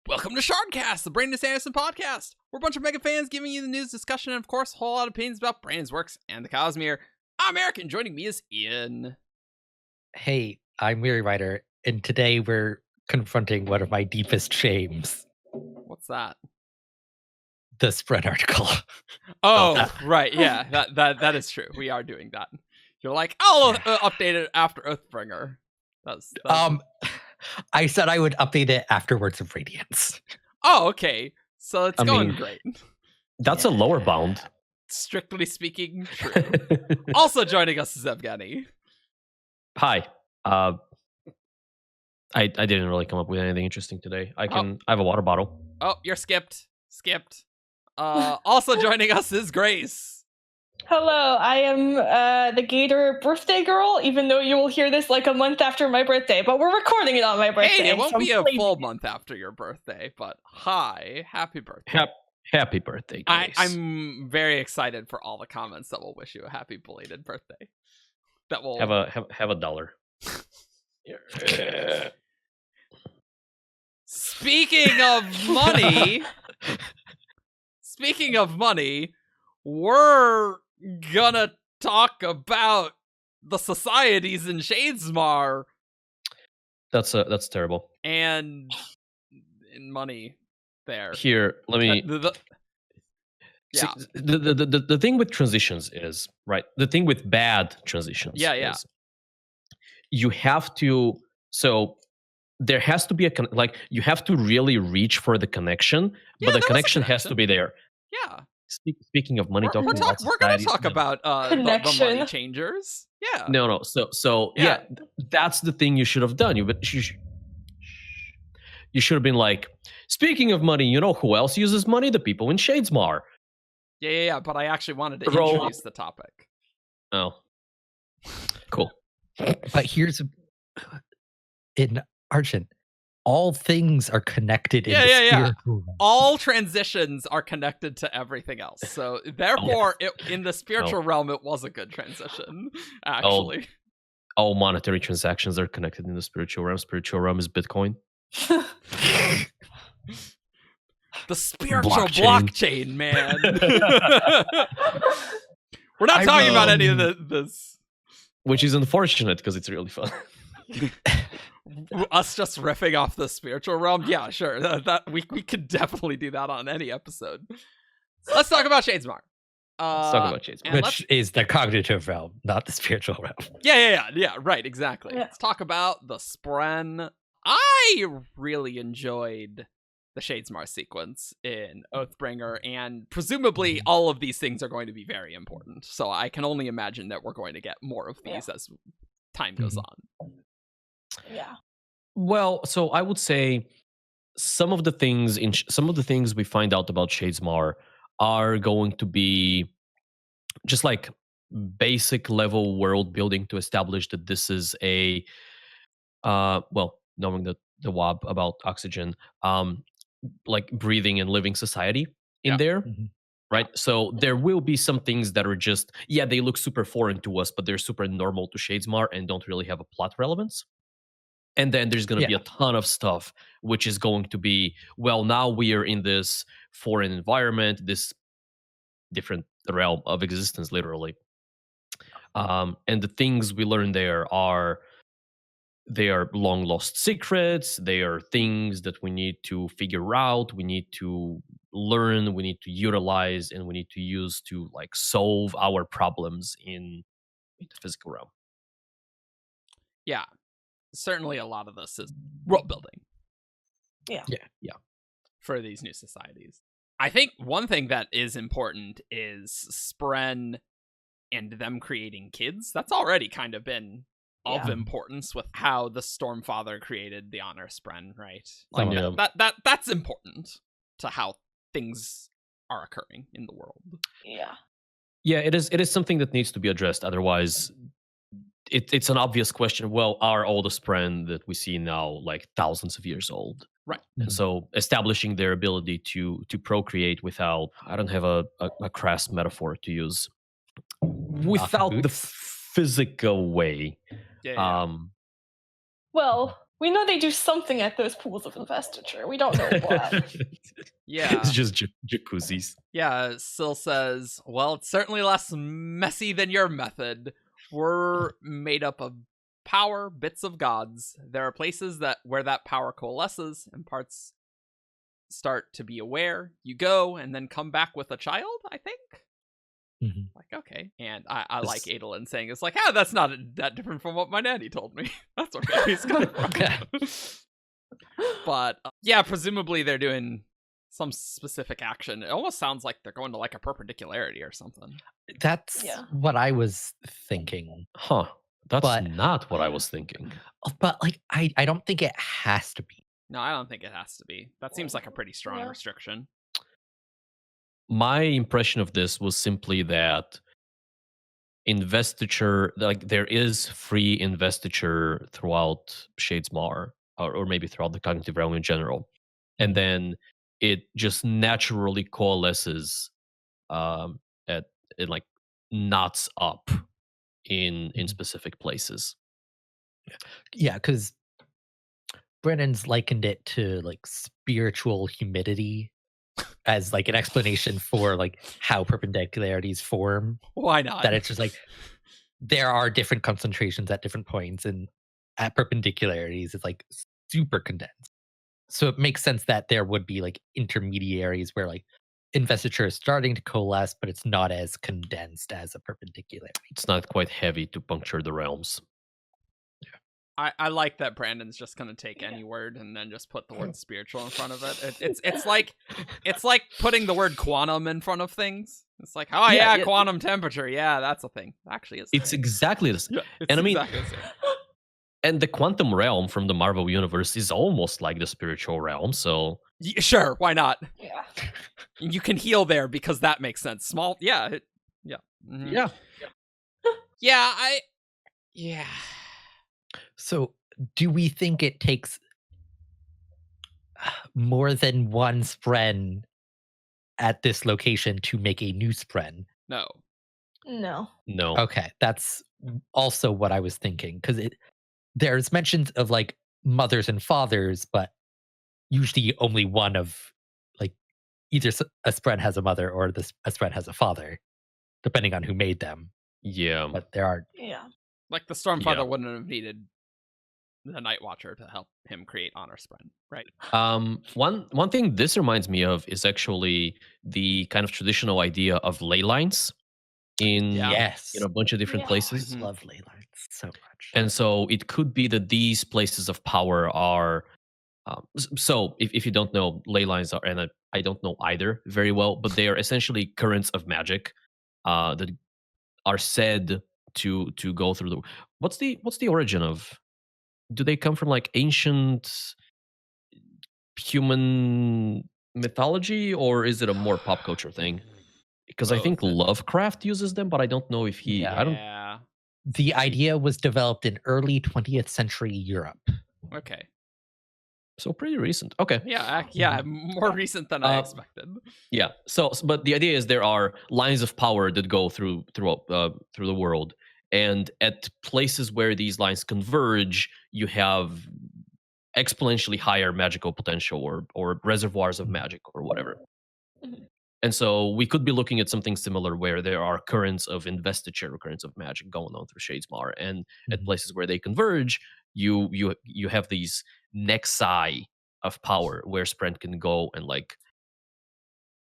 Welcome to Shardcast, the Brandon Sanderson podcast. We're a bunch of mega fans giving you the news, discussion, and of course, a whole lot of opinions about Brandon's works and the Cosmere. I'm Eric, and joining me is Ian. Hey, I'm WeiryWriter, and today we're confronting one of my deepest shames. What's that? The Spren article. Oh, right, yeah, that is true. We are doing that. You're like, I'll update it after Oathbringer. That's I said I would update it afterwards of Radiance. Oh, okay. So it's going great. That's a lower bound. Strictly speaking, true. Also joining us is Evgeni. Hi. I didn't really come up with anything interesting today. I have a water bottle. Oh, you're skipped. Also joining us is Grace. Hello, I am the Gator birthday girl, even though you will hear this like a month after my birthday, but we're recording it on my birthday. Hey, it won't be a full month after your birthday, but hi, happy birthday. Happy birthday, Grace. I'm very excited for all the comments that will wish you a happy belated birthday. That will have a dollar. Speaking of money, we're gonna talk about the societies in Shadesmar. That's terrible. And in money there. Here, let me. Yeah. The thing with transitions is right. The thing with bad transitions. Is you have to. So there has to be you have to really reach for the connection, but the connection has to be there. Yeah. Speaking of money, we're going to talk about the money changers. Yeah. No. So yeah, that's the thing you should have done. You should have been like, speaking of money, you know who else uses money? The people in Shadesmar. Yeah. But I actually wanted to introduce the topic. Oh, cool. But here's in Argent. All things are connected in the spiritual realm. All transitions are connected to everything else. So therefore, in the spiritual realm, it was a good transition, actually. All monetary transactions are connected in the spiritual realm. Spiritual realm is Bitcoin. The spiritual blockchain, man. We're not talking about any of this. Which is unfortunate because it's really fun. Us just riffing off the spiritual realm? Yeah, sure. That we could definitely do that on any episode. Let's talk about Shadesmar. Let's talk about Shadesmar. Which is the cognitive realm, not the spiritual realm. Yeah, right, exactly. Yeah. Let's talk about the Spren. I really enjoyed the Shadesmar sequence in Oathbringer, and presumably all of these things are going to be very important. So I can only imagine that we're going to get more of these as time goes on. Yeah. Well, so I would say some of the things we find out about Shadesmar are going to be just like basic level world building to establish that this is a knowing the WAB about oxygen, like breathing and living society in there. Mm-hmm. Right. So there will be some things that are just, they look super foreign to us, but they're super normal to Shadesmar and don't really have a plot relevance. And then there's going to be a ton of stuff, which is going to be, well, now we are in this foreign environment, this different realm of existence, literally. And the things we learn there are long lost secrets. They are things that we need to figure out. We need to learn. We need to utilize, and we need to use to like solve our problems in the physical realm. Yeah. Certainly a lot of this is world building. Yeah. For these new societies. I think one thing that is important is Spren and them creating kids. That's already kind of been of importance with how the Stormfather created the Honor Spren, right? Like that's important to how things are occurring in the world. Yeah, it is something that needs to be addressed. Otherwise, it's an obvious question. Well, are all the Spren that we see now like thousands of years old? Right. And so establishing their ability to procreate without, I don't have a crass metaphor to use, without the physical way. Well, We know they do something at those pools of investiture. We don't know what. Yeah. It's just jacuzzis. Yeah, Syl says, well, it's certainly less messy than your method. We're made up of power, bits of gods. There are places where that power coalesces and parts start to be aware. You go and then come back with a child, I think? Mhm. Like, okay. And I like Adolin saying, it's like, that's not that different from what my nanny told me. That's where he's coming from. But, yeah, presumably they're doing some specific action. It almost sounds like they're going to like a perpendicularity or something. That's what I was thinking. Huh. That's not what I was thinking. But like I don't think it has to be. No, I don't think it has to be. That seems like a pretty strong restriction. My impression of this was simply that investiture, like there is free investiture throughout Shadesmar, or maybe throughout the cognitive realm in general. And then it just naturally coalesces it like knots up in specific places. Yeah, because Brennan's likened it to like spiritual humidity as like an explanation for like how perpendicularities form. Why not? That it's just like there are different concentrations at different points, and at perpendicularities it's like super condensed. So it makes sense that there would be like intermediaries where like investiture is starting to coalesce, but it's not as condensed as a perpendicularity. It's not quite heavy to puncture the realms. I like that Brandon's just gonna take any word and then just put the word spiritual in front of it. It's like putting the word quantum in front of things. It's like, quantum temperature. Yeah, that's a thing. Actually, it's exactly the same. Yeah, and I mean, exactly the same. And the quantum realm from the Marvel universe is almost like the spiritual realm. So sure, why not? Yeah, you can heal there because that makes sense. Small, yeah. Yeah. So, do we think it takes more than one Spren at this location to make a new Spren? No. Okay, that's also what I was thinking, because there's mentions of like mothers and fathers, but usually only one of like either a Spren has a mother or a Spren has a father, depending on who made them. Yeah, but there are like the Stormfather wouldn't have needed the Night Watcher to help him create Honor Spren, right? One thing this reminds me of is actually the kind of traditional idea of ley lines in a bunch of different places. I love ley lines so much. And so it could be that these places of power are so if you don't know, ley lines are, and I don't know either very well, but they are essentially currents of magic that are said to go through the what's the origin of, do they come from like ancient human mythology, or is it a more pop culture thing? Because I think Lovecraft uses them, but I don't know if he The idea was developed in early 20th century Europe. Okay. So pretty recent. Okay. Yeah, more recent than I expected. Yeah. So, but the idea is there are lines of power that go through the world, and at places where these lines converge, you have exponentially higher magical potential, or reservoirs of magic, or whatever. Mm-hmm. And so we could be looking at something similar where there are currents of investiture, currents of magic going on through Shadesmar, and at places where they converge, you have these nexi of power where Spren can go and like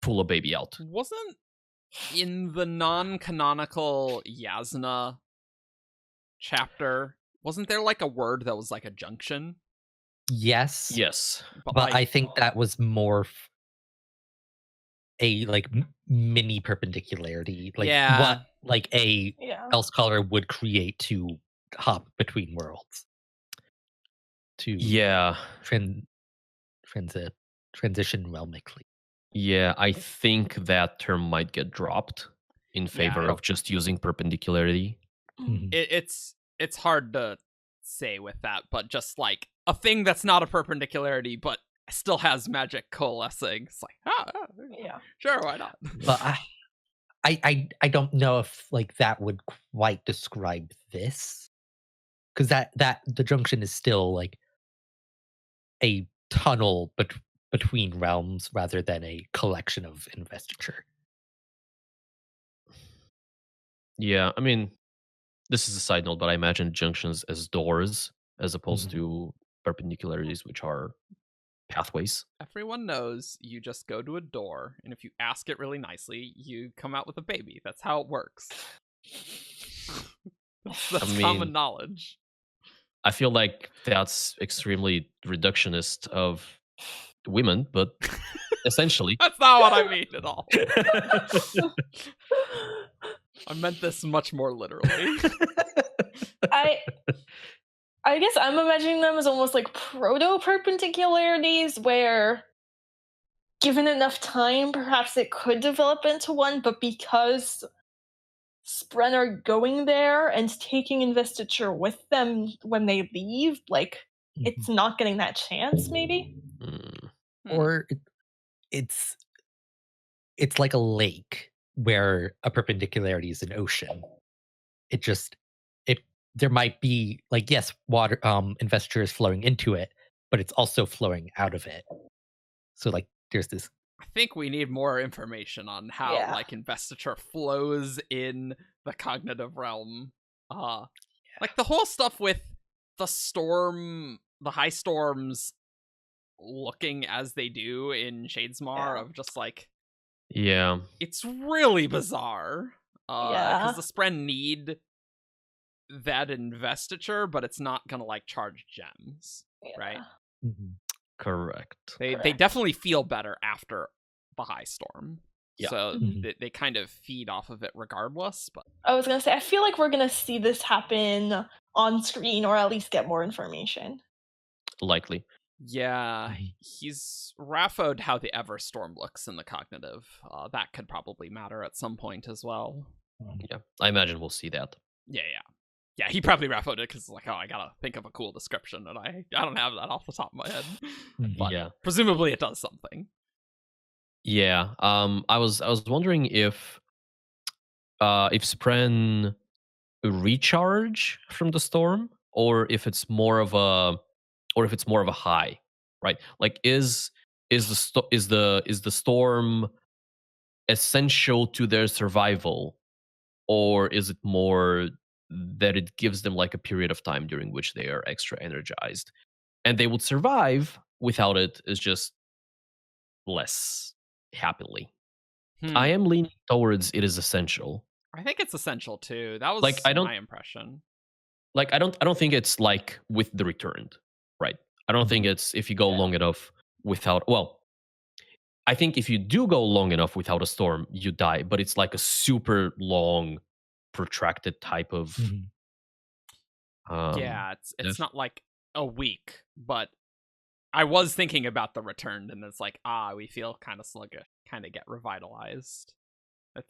pull a baby out. Wasn't in the non-canonical Yasna chapter, wasn't there like a word that was like a junction? Yes. But like, I think that was more a like mini perpendicularity, like what like a else color would create to hop between worlds. To transition whelmically. Yeah, I think that term might get dropped in favor of just using perpendicularity. Mm-hmm. It's hard to say with that, but just like a thing that's not a perpendicularity but still has magic coalescing. It's like, sure, why not? But I don't know if like that would quite describe this, because that the junction is still like a tunnel between realms rather than a collection of investiture. Yeah, I mean, this is a side note, but I imagine junctions as doors as opposed to perpendicularities, which are pathways. Everyone knows you just go to a door, and if you ask it really nicely, you come out with a baby. That's how it works. That's common knowledge. I feel like that's extremely reductionist of women, but essentially. That's not what I mean at all. I meant this much more literally. I guess I'm imagining them as almost like proto-perpendicularities where, given enough time, perhaps it could develop into one, but because Spren are going there and taking investiture with them when they leave, like, it's not getting that chance, maybe? Or it's like a lake where a perpendicularity is an ocean. There might be, like, yes, water investiture is flowing into it, but it's also flowing out of it. So, like, there's this. I think we need more information on how like investiture flows in the cognitive realm. Like the whole stuff with the storm, the high storms looking as they do in Shadesmar of just like, it's really bizarre. Because the Spren need that investiture, but it's not gonna like charge gems, right? Correct. They definitely feel better after the high storm. Yeah. So they kind of feed off of it regardless. But I was gonna say, I feel like we're gonna see this happen on screen, or at least get more information. Likely. Yeah, he's raffoed how the Everstorm looks in the cognitive. That could probably matter at some point as well. Yeah, I imagine we'll see that. Yeah, he probably raffoed it because like, oh, I gotta think of a cool description, and I don't have that off the top of my head. But presumably it does something. Yeah. I was wondering if Spren recharge from the storm, or if it's more of a high, right? Like, is the storm essential to their survival, or is it more that it gives them like a period of time during which they are extra energized, and they would survive without it, is just less happily. I am leaning towards it is essential. I think it's essential too. That was like, my impression. Like, I don't think it's like with the returned, right? I don't think it's if you go long enough without. Well, I think if you do go long enough without a storm, you die. But it's like a super long, protracted type of. It's not like a week, but I was thinking about the returned, and it's like, we feel kind of sluggish, kind of get revitalized.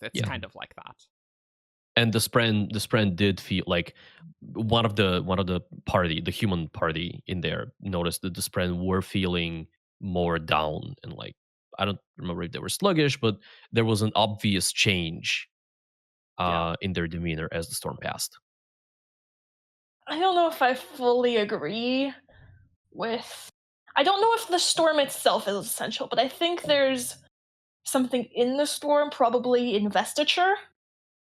It's kind of like that. And the Spren did feel like one of the party, the human party in there, noticed that the Spren were feeling more down, and like, I don't remember if they were sluggish, but there was an obvious change in their demeanor as the storm passed. I don't know if I fully agree with. I don't know if the storm itself is essential, but I think there's something in the storm, probably investiture,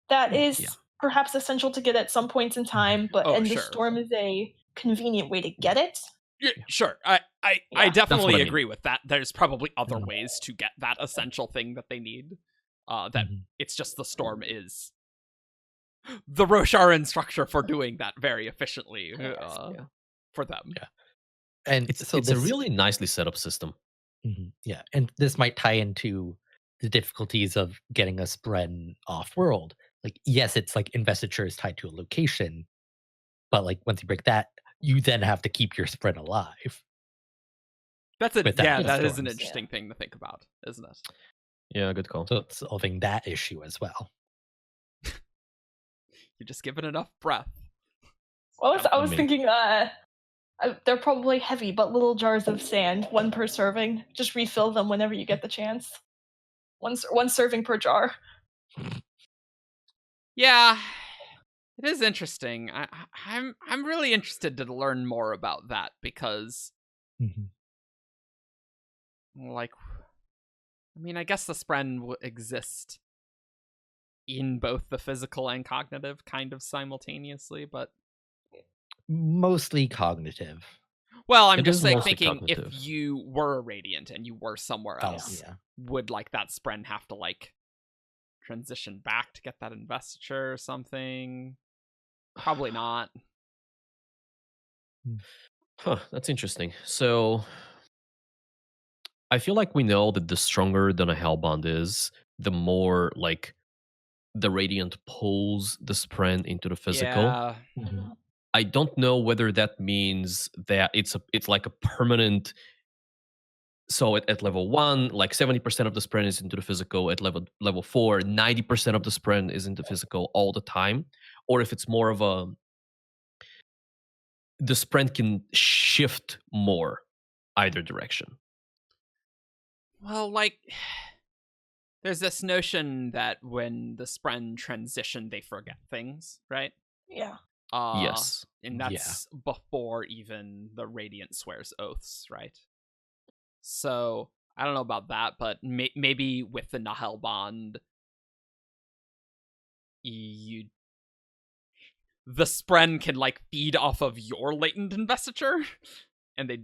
that is perhaps essential to get at some points in time, but the storm is a convenient way to get it. Yeah, sure. I definitely agree with that. There's probably other ways to get that essential thing that they need. That it's just the storm is the Rosharan structure for doing that very efficiently for them. Yeah. And it's a really nicely set up system. Yeah, and this might tie into the difficulties of getting a Spren off-world. Like, yes, it's like investiture is tied to a location, but like once you break that, you then have to keep your Spren alive. That is an interesting thing to think about, isn't it? Yeah, good call. So it's solving that issue as well. You just give it enough breath. Well, I was thinking they're probably heavy, but little jars of sand, one per serving. Just refill them whenever you get the chance. One serving per jar. Yeah, it is interesting. I'm really interested to learn more about that, because like, I mean, I guess the Spren exist in both the physical and cognitive kind of simultaneously, but Mostly cognitive. well, I'm It just is like mostly thinking cognitive. if you were a Radiant and you were somewhere Oh, else, yeah. would like that Spren have to like transition back to get that investiture or something? Probably not. Huh, that's interesting. So I feel like we know that the stronger than a Hellbound is, the more like the Radiant pulls the Spren into the physical. Yeah. Mhm. I don't know whether that means that it's like a permanent. So at level 1, like 70% of the Spren is into the physical. At level 4, 90% of the Spren is into physical all the time. Or if it's more of a, the Spren can shift more either direction. Well, like, there's this notion that when the Spren transition, they forget things, right? Yeah. Yes. And that's before even the Radiant swears oaths, right? So, I don't know about that, but maybe with the Nahel bond, the Spren can, like, feed off of your latent investiture, and they...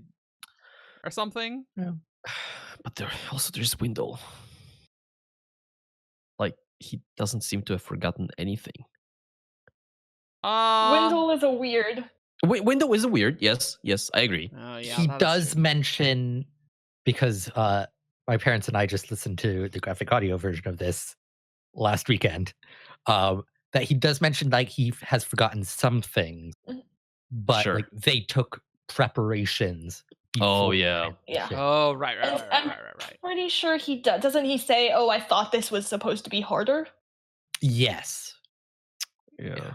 or something? Yeah. But there's Windle. Like, he doesn't seem to have forgotten anything. Windle is a weird. Windle is weird. Yes, I agree. Yeah, He does mention, because my parents and I just listened to the graphic audio version of this last weekend, that he does mention like he has forgotten some things, but Sure. like they took preparations. Oh, before yeah. Yeah. transition. Oh, right. I'm pretty sure he does. Doesn't he say, "Oh, I thought this was supposed to be harder"? Yes. Yeah.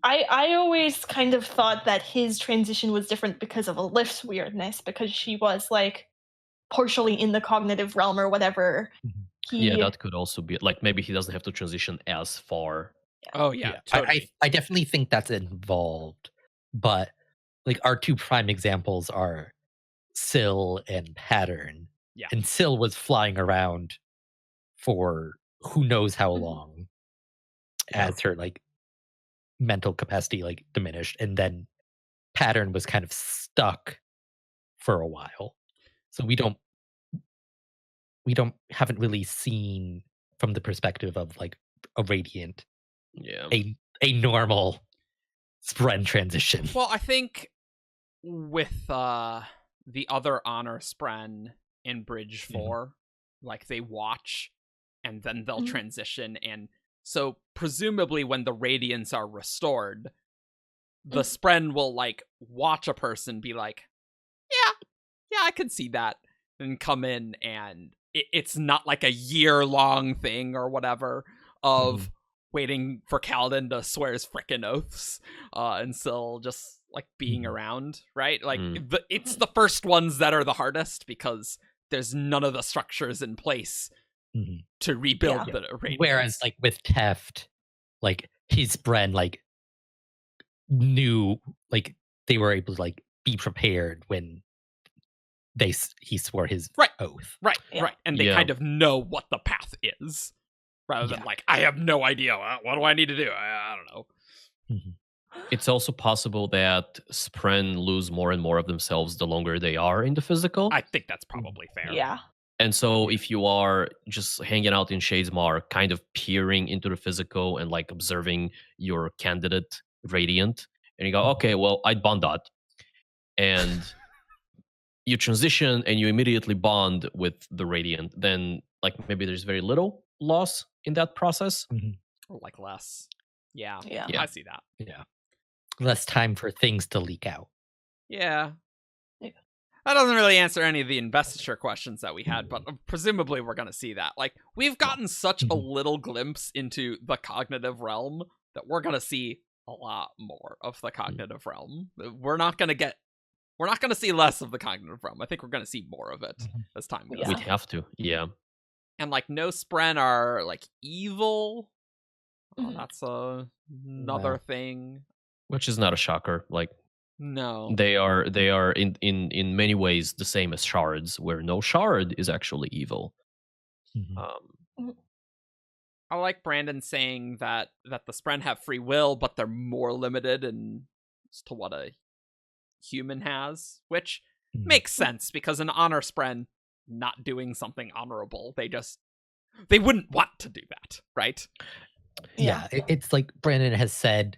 I always kind of thought that his transition was different because of Alif's weirdness, because she was like partially in the cognitive realm or whatever. Yeah, that could also be like maybe he doesn't have to transition as far. Oh, yeah, totally. I definitely think that's involved, but like our two prime examples are Syl and Pattern. Yeah. And Syl was flying around for who knows how long as her like mental capacity like diminished, and then Pattern was kind of stuck for a while. So we haven't really seen from the perspective of like a Radiant Yeah. a normal Spren transition. Well, I think with the other honor Spren in Bridge 4, like they watch and then they'll transition, and so presumably when the Radiants are restored, the Spren will like watch a person be like, yeah, I could see that, and come in, and it's not like a year-long thing or whatever of waiting for Kaladin to swear his frickin' oaths, and still just like being around, right? Like it's the first ones that are the hardest because there's none of the structures in place to rebuild the Radiance. Whereas like with Teft, like his Spren like knew, like they were able to like be prepared when he swore his oath. Right. And they kind of know what the path is, rather than like, I have no idea. What do I need to do? I don't know. It's also possible that Spren lose more and more of themselves the longer they are in the physical. I think that's probably fair. Yeah. And so if you are just hanging out in Shadesmar, kind of peering into the physical and like observing your candidate Radiant, and you go, okay, well, I'd bond that. And you transition and you immediately bond with the Radiant, then like maybe there's very little loss in that process. Or like less. Yeah, I see that. Yeah. Less time for things to leak out. Yeah. That doesn't really answer any of the investiture questions that we had, but presumably we're going to see that. Like, we've gotten such a little glimpse into the cognitive realm that we're going to see a lot more of the cognitive realm. We're not going to see less of the cognitive realm. I think we're going to see more of it as time goes on. We'd have to, yeah. And, like, no Spren are, like, evil. Oh, that's another thing. Which is not a shocker. Like, No. They are in many ways the same as shards, where no shard is actually evil. I like Brandon saying that the Spren have free will, but they're more limited as to what a human has, which makes sense because an honor Spren not doing something honorable, they wouldn't want to do that, right? Yeah, it's like Brandon has said,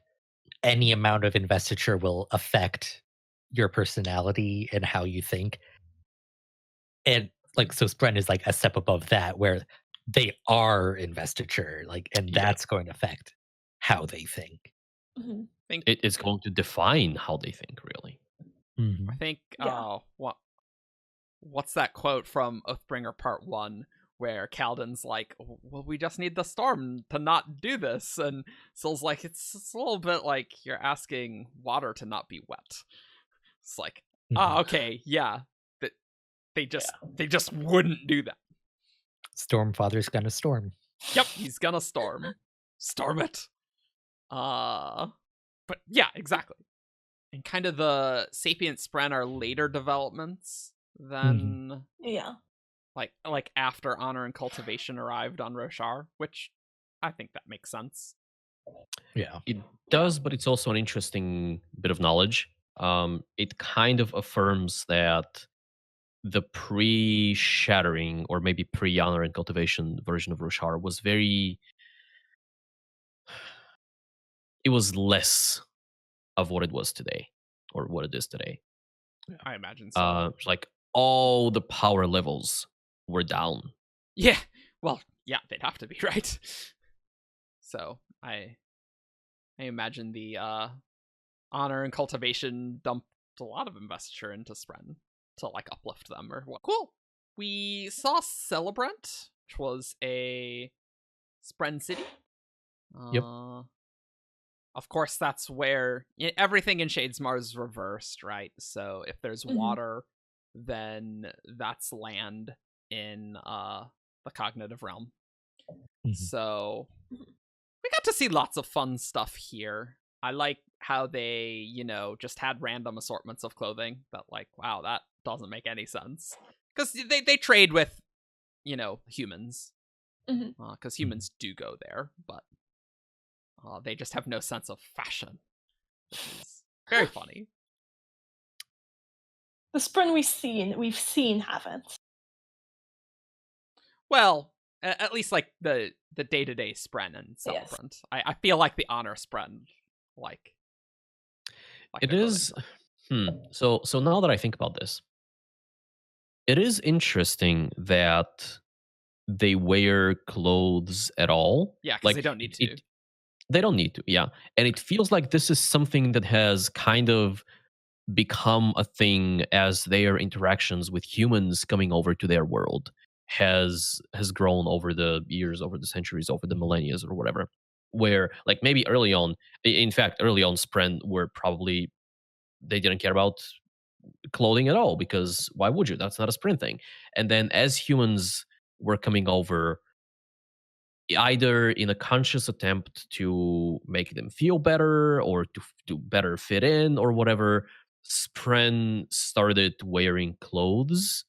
any amount of investiture will affect your personality and how you think. And like, so Spren is like a step above that, where they are investiture, like, and that's going to affect how they think. It's going to define how they think, really. I think what's that quote from Oathbringer Part 1 where Kaladin's like, well, we just need the storm to not do this, and Syl's like, it's a little bit like you're asking water to not be wet. It's like, okay, yeah, they just wouldn't do that. Stormfather's gonna storm. Yep, he's gonna storm it. But yeah, exactly. And kind of the sapient Spren are later developments than like after honor and cultivation arrived on Roshar, which I think that makes sense. Yeah, it does, but it's also an interesting bit of knowledge. It kind of affirms that the pre-shattering or maybe pre-honor and cultivation version of Roshar was it was less of what it was today, or what it is today. I imagine so. Like all the power levels were down. Yeah, well, yeah, they'd have to be, right? So I imagine the honor and cultivation dumped a lot of investiture into Spren to like uplift them or what. Cool. We saw Celebrant, which was a Spren city. Yep. Of course, that's where everything in Shadesmar is reversed, right? So if there's water, then that's land in the cognitive realm. So we got to see lots of fun stuff here. I like how they, just had random assortments of clothing that, like, wow, that doesn't make any sense. Because they trade with, humans. Because humans do go there, but they just have no sense of fashion. Which is very funny. The Spren we've seen haven't. Well, at least like the day-to-day Spren and Celebrant. Yes. I feel like the honor Spren, like it is. So now that I think about this, it is interesting that they wear clothes at all. Yeah, because they don't need to. They don't need to, yeah. And it feels like this is something that has kind of become a thing as their interactions with humans coming over to their world has grown over the years, over the centuries, over the millennia, or whatever. Where, like, maybe early on, in fact, early on, Spren were probably, they didn't care about clothing at all, because why would you? That's not a Spren thing. And then as humans were coming over, either in a conscious attempt to make them feel better or to better fit in or whatever, Spren started wearing clothes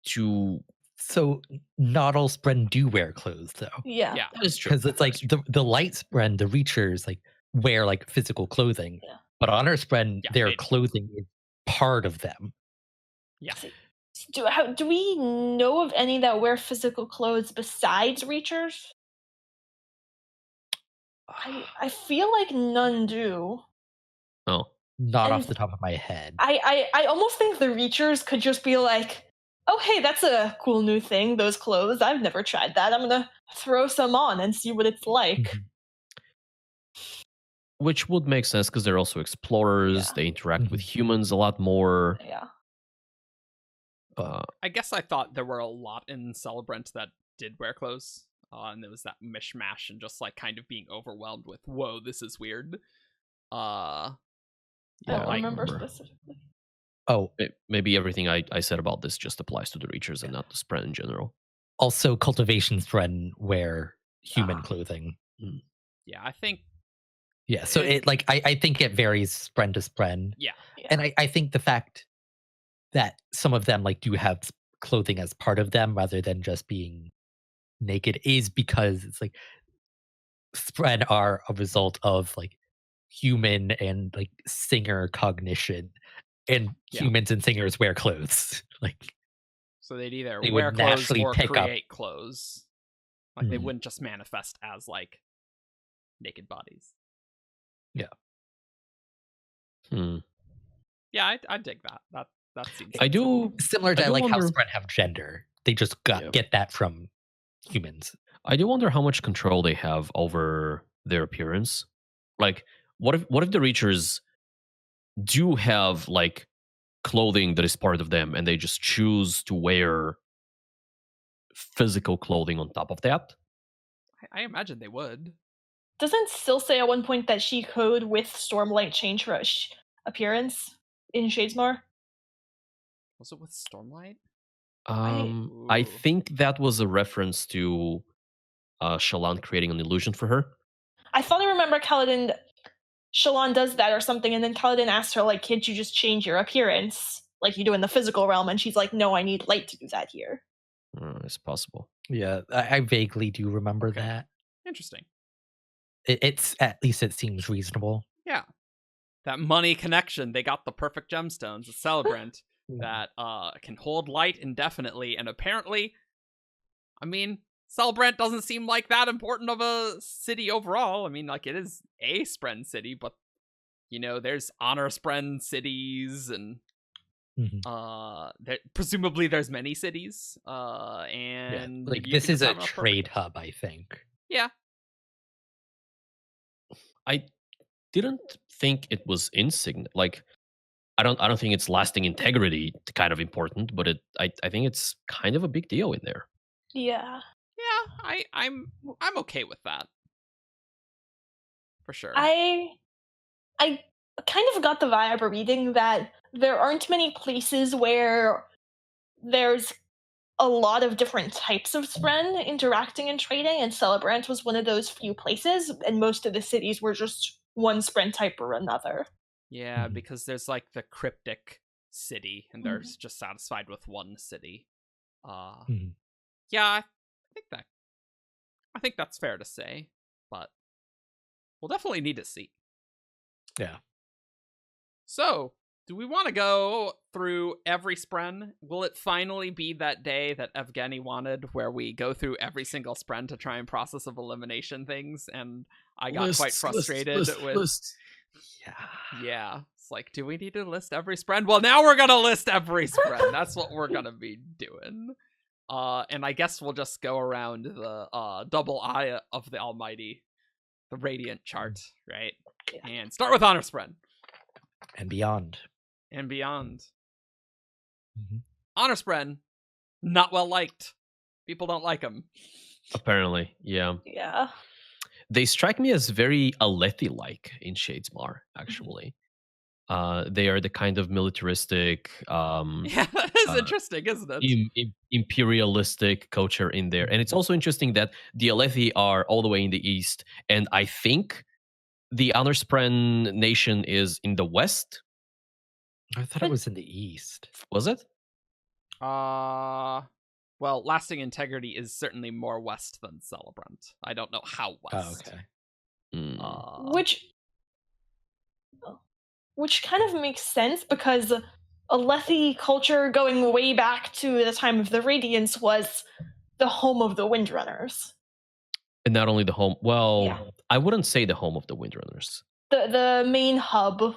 to... So not all Spren do wear clothes, though. Yeah, that is true. Because it's like the light Spren, the Reachers, like, wear like physical clothing. Yeah. But honor Spren, their clothing is part of them. Yeah. Do we know of any that wear physical clothes besides Reachers? I feel like none do. Oh. Not off the top of my head. I almost think the Reachers could just be like, oh, hey, that's a cool new thing, those clothes. I've never tried that. I'm going to throw some on and see what it's like. Which would make sense because they're also explorers. Yeah. They interact with humans a lot more. Yeah. I guess I thought there were a lot in Celebrant that did wear clothes. And there was that mishmash and just like kind of being overwhelmed with, whoa, this is weird. I don't remember specifically. Oh, maybe everything I said about this just applies to the Reachers and not the Spren in general. Also, cultivation Spren wear human clothing. Yeah, I think Yeah, so I think it varies spren to spren. Yeah. And I think the fact that some of them do have clothing as part of them rather than just being naked is because it's spren are a result of human and singer cognition, and humans and singers wear clothes. So they'd either they wear would clothes naturally or pick up. create clothes. They wouldn't just manifest as naked bodies. Yeah. Yeah, I dig that. That seems I do similar to I do how wonder- spren have gender. They just get that from humans. I do wonder how much control they have over their appearance. What if the Reachers do have clothing that is part of them, and they just choose to wear physical clothing on top of that? I imagine they would. Doesn't Still say at one point that she could, with Stormlight, change her appearance in Shadesmar? Was it with Stormlight? I think that was a reference to Shallan creating an illusion for her. I thought I remember Shallan does that or something, and then Kaladin asked her, can't you just change your appearance like you do in the physical realm? And she's like, no, I need light to do that here. It's possible. Yeah, I vaguely do remember that. Interesting. It's at least it seems reasonable. Yeah. That money connection. They got the perfect gemstones, a celebrant that can hold light indefinitely, and apparently, Celebrant doesn't seem like that important of a city overall. It is a Spren city, but there's honor Spren cities, and presumably there's many cities. And this is a trade hub, I think. Yeah. I didn't think it was insignificant. I don't think it's lasting integrity kind of important, but I think it's kind of a big deal in there. Yeah. Yeah, I'm okay with that. For sure. I kind of got the vibe reading that there aren't many places where there's a lot of different types of Spren interacting and trading, and Celebrant was one of those few places, and most of the cities were just one Spren type or another. Yeah, because there's the cryptic city, and they're just satisfied with one city. Yeah, I think that's fair to say, but we'll definitely need to see. Yeah. So, do we want to go through every Spren? Will it finally be that day that Evgeni wanted, where we go through every single Spren to try and process of elimination things? And I got quite frustrated with... Yeah. It's do we need to list every Spren? Well, now we're going to list every Spren. That's what we're going to be doing. And I guess we'll just go around the double eye of the Almighty, the Radiant chart, right? Yeah. And start with Honor Spren. And beyond. Honor Spren, not well liked. People don't like him. Apparently, yeah. Yeah. They strike me as very Alethi-like in Shadesmar, actually. They are the kind of militaristic... yeah, that is interesting, isn't it? Imperialistic culture in there. And it's also interesting that the Alethi are all the way in the east, and I think the Honor Spren nation is in the west. I thought it was in the east. Was it? Well, Lasting Integrity is certainly more west than Celebrant. I don't know how west. Oh, okay. Which kind of makes sense, because Alethi culture, going way back to the time of the Radiance, was the home of the Windrunners. And not only the home... Well, I wouldn't say the home of the Windrunners. The main hub.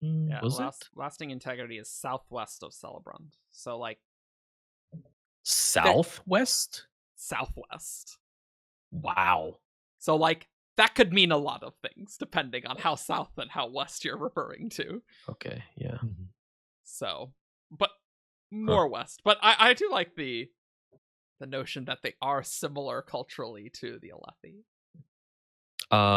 Yeah, was it? Lasting Integrity is southwest of Celebrant. So, southwest? Southwest. Wow. So, that could mean a lot of things, depending on how south and how west you're referring to. Okay, yeah. So, but more west. But I do like the notion that they are similar culturally to the Alethi.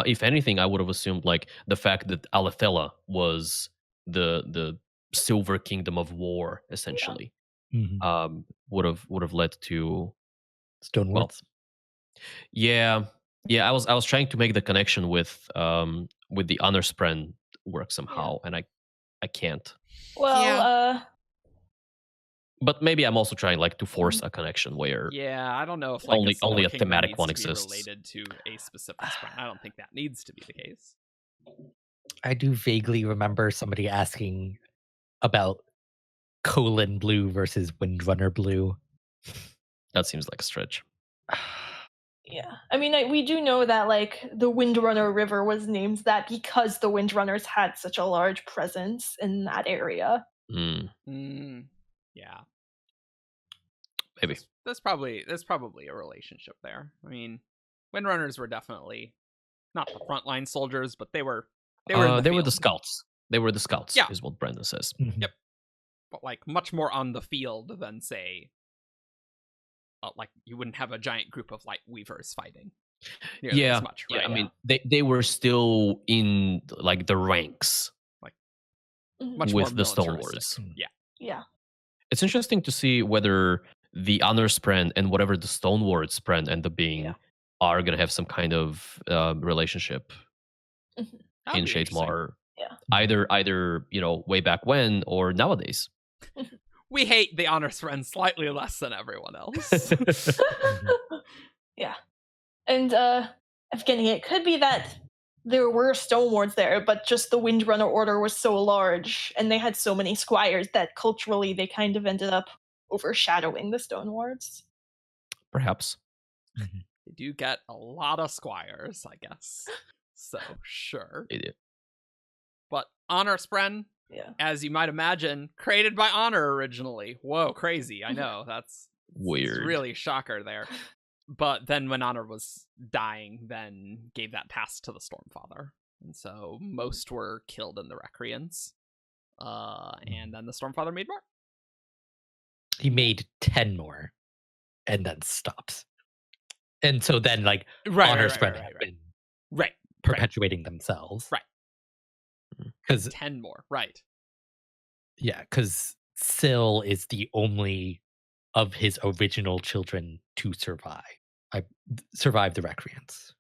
If anything, I would have assumed the fact that Alethela was the Silver Kingdom of War, essentially, would have led to Stoneworks. Yeah, Yeah, I was trying to make the connection with the honor Spren work somehow, and I can't. Well, But maybe I'm also trying like to force a connection where I don't know if like only a Kingdom thematic needs one to be exists. related to a specific Spren. I don't think that needs to be the case. I do vaguely remember somebody asking about colon blue versus Windrunner blue. That seems like a stretch. Yeah, I mean, we do know that like the Windrunner River was named that because the Windrunners had such a large presence in that area. Yeah, maybe there's probably a relationship there. I mean, Windrunners were definitely not the frontline soldiers, but they were the scouts. They were the scouts. Yeah. Is what Brandon says. Yep, but like much more on the field than say. Like you wouldn't have a giant group of light weavers fighting. As much, right? I mean, they were still in like the ranks, like much with more the Stonelords. Yeah. It's interesting to see whether the honor Spren and whatever the Stoneward Spren end up being are gonna have some kind of relationship in Shadesmar. Yeah. Either way back when or nowadays. We hate the honor Spren slightly less than everyone else. Yeah. And Evgeni, it could be that there were Stonewards there, but just the Windrunner Order was so large and they had so many squires that culturally they kind of ended up overshadowing the Stonewards. Perhaps. They do get a lot of squires, I guess. So, sure. They do. But honor Spren, as you might imagine, created by Honor originally. Whoa, crazy. I know. That's weird. Really shocker there. But then when Honor was dying, then gave that task to the Stormfather. And so most were killed in the Recreants. And then the Stormfather made more. He made 10 more and then stops. And so then like Honor Spren have been perpetuating themselves. Right. Because 10 more, right. Yeah, because Syl is the only of his original children to survive the Recreants.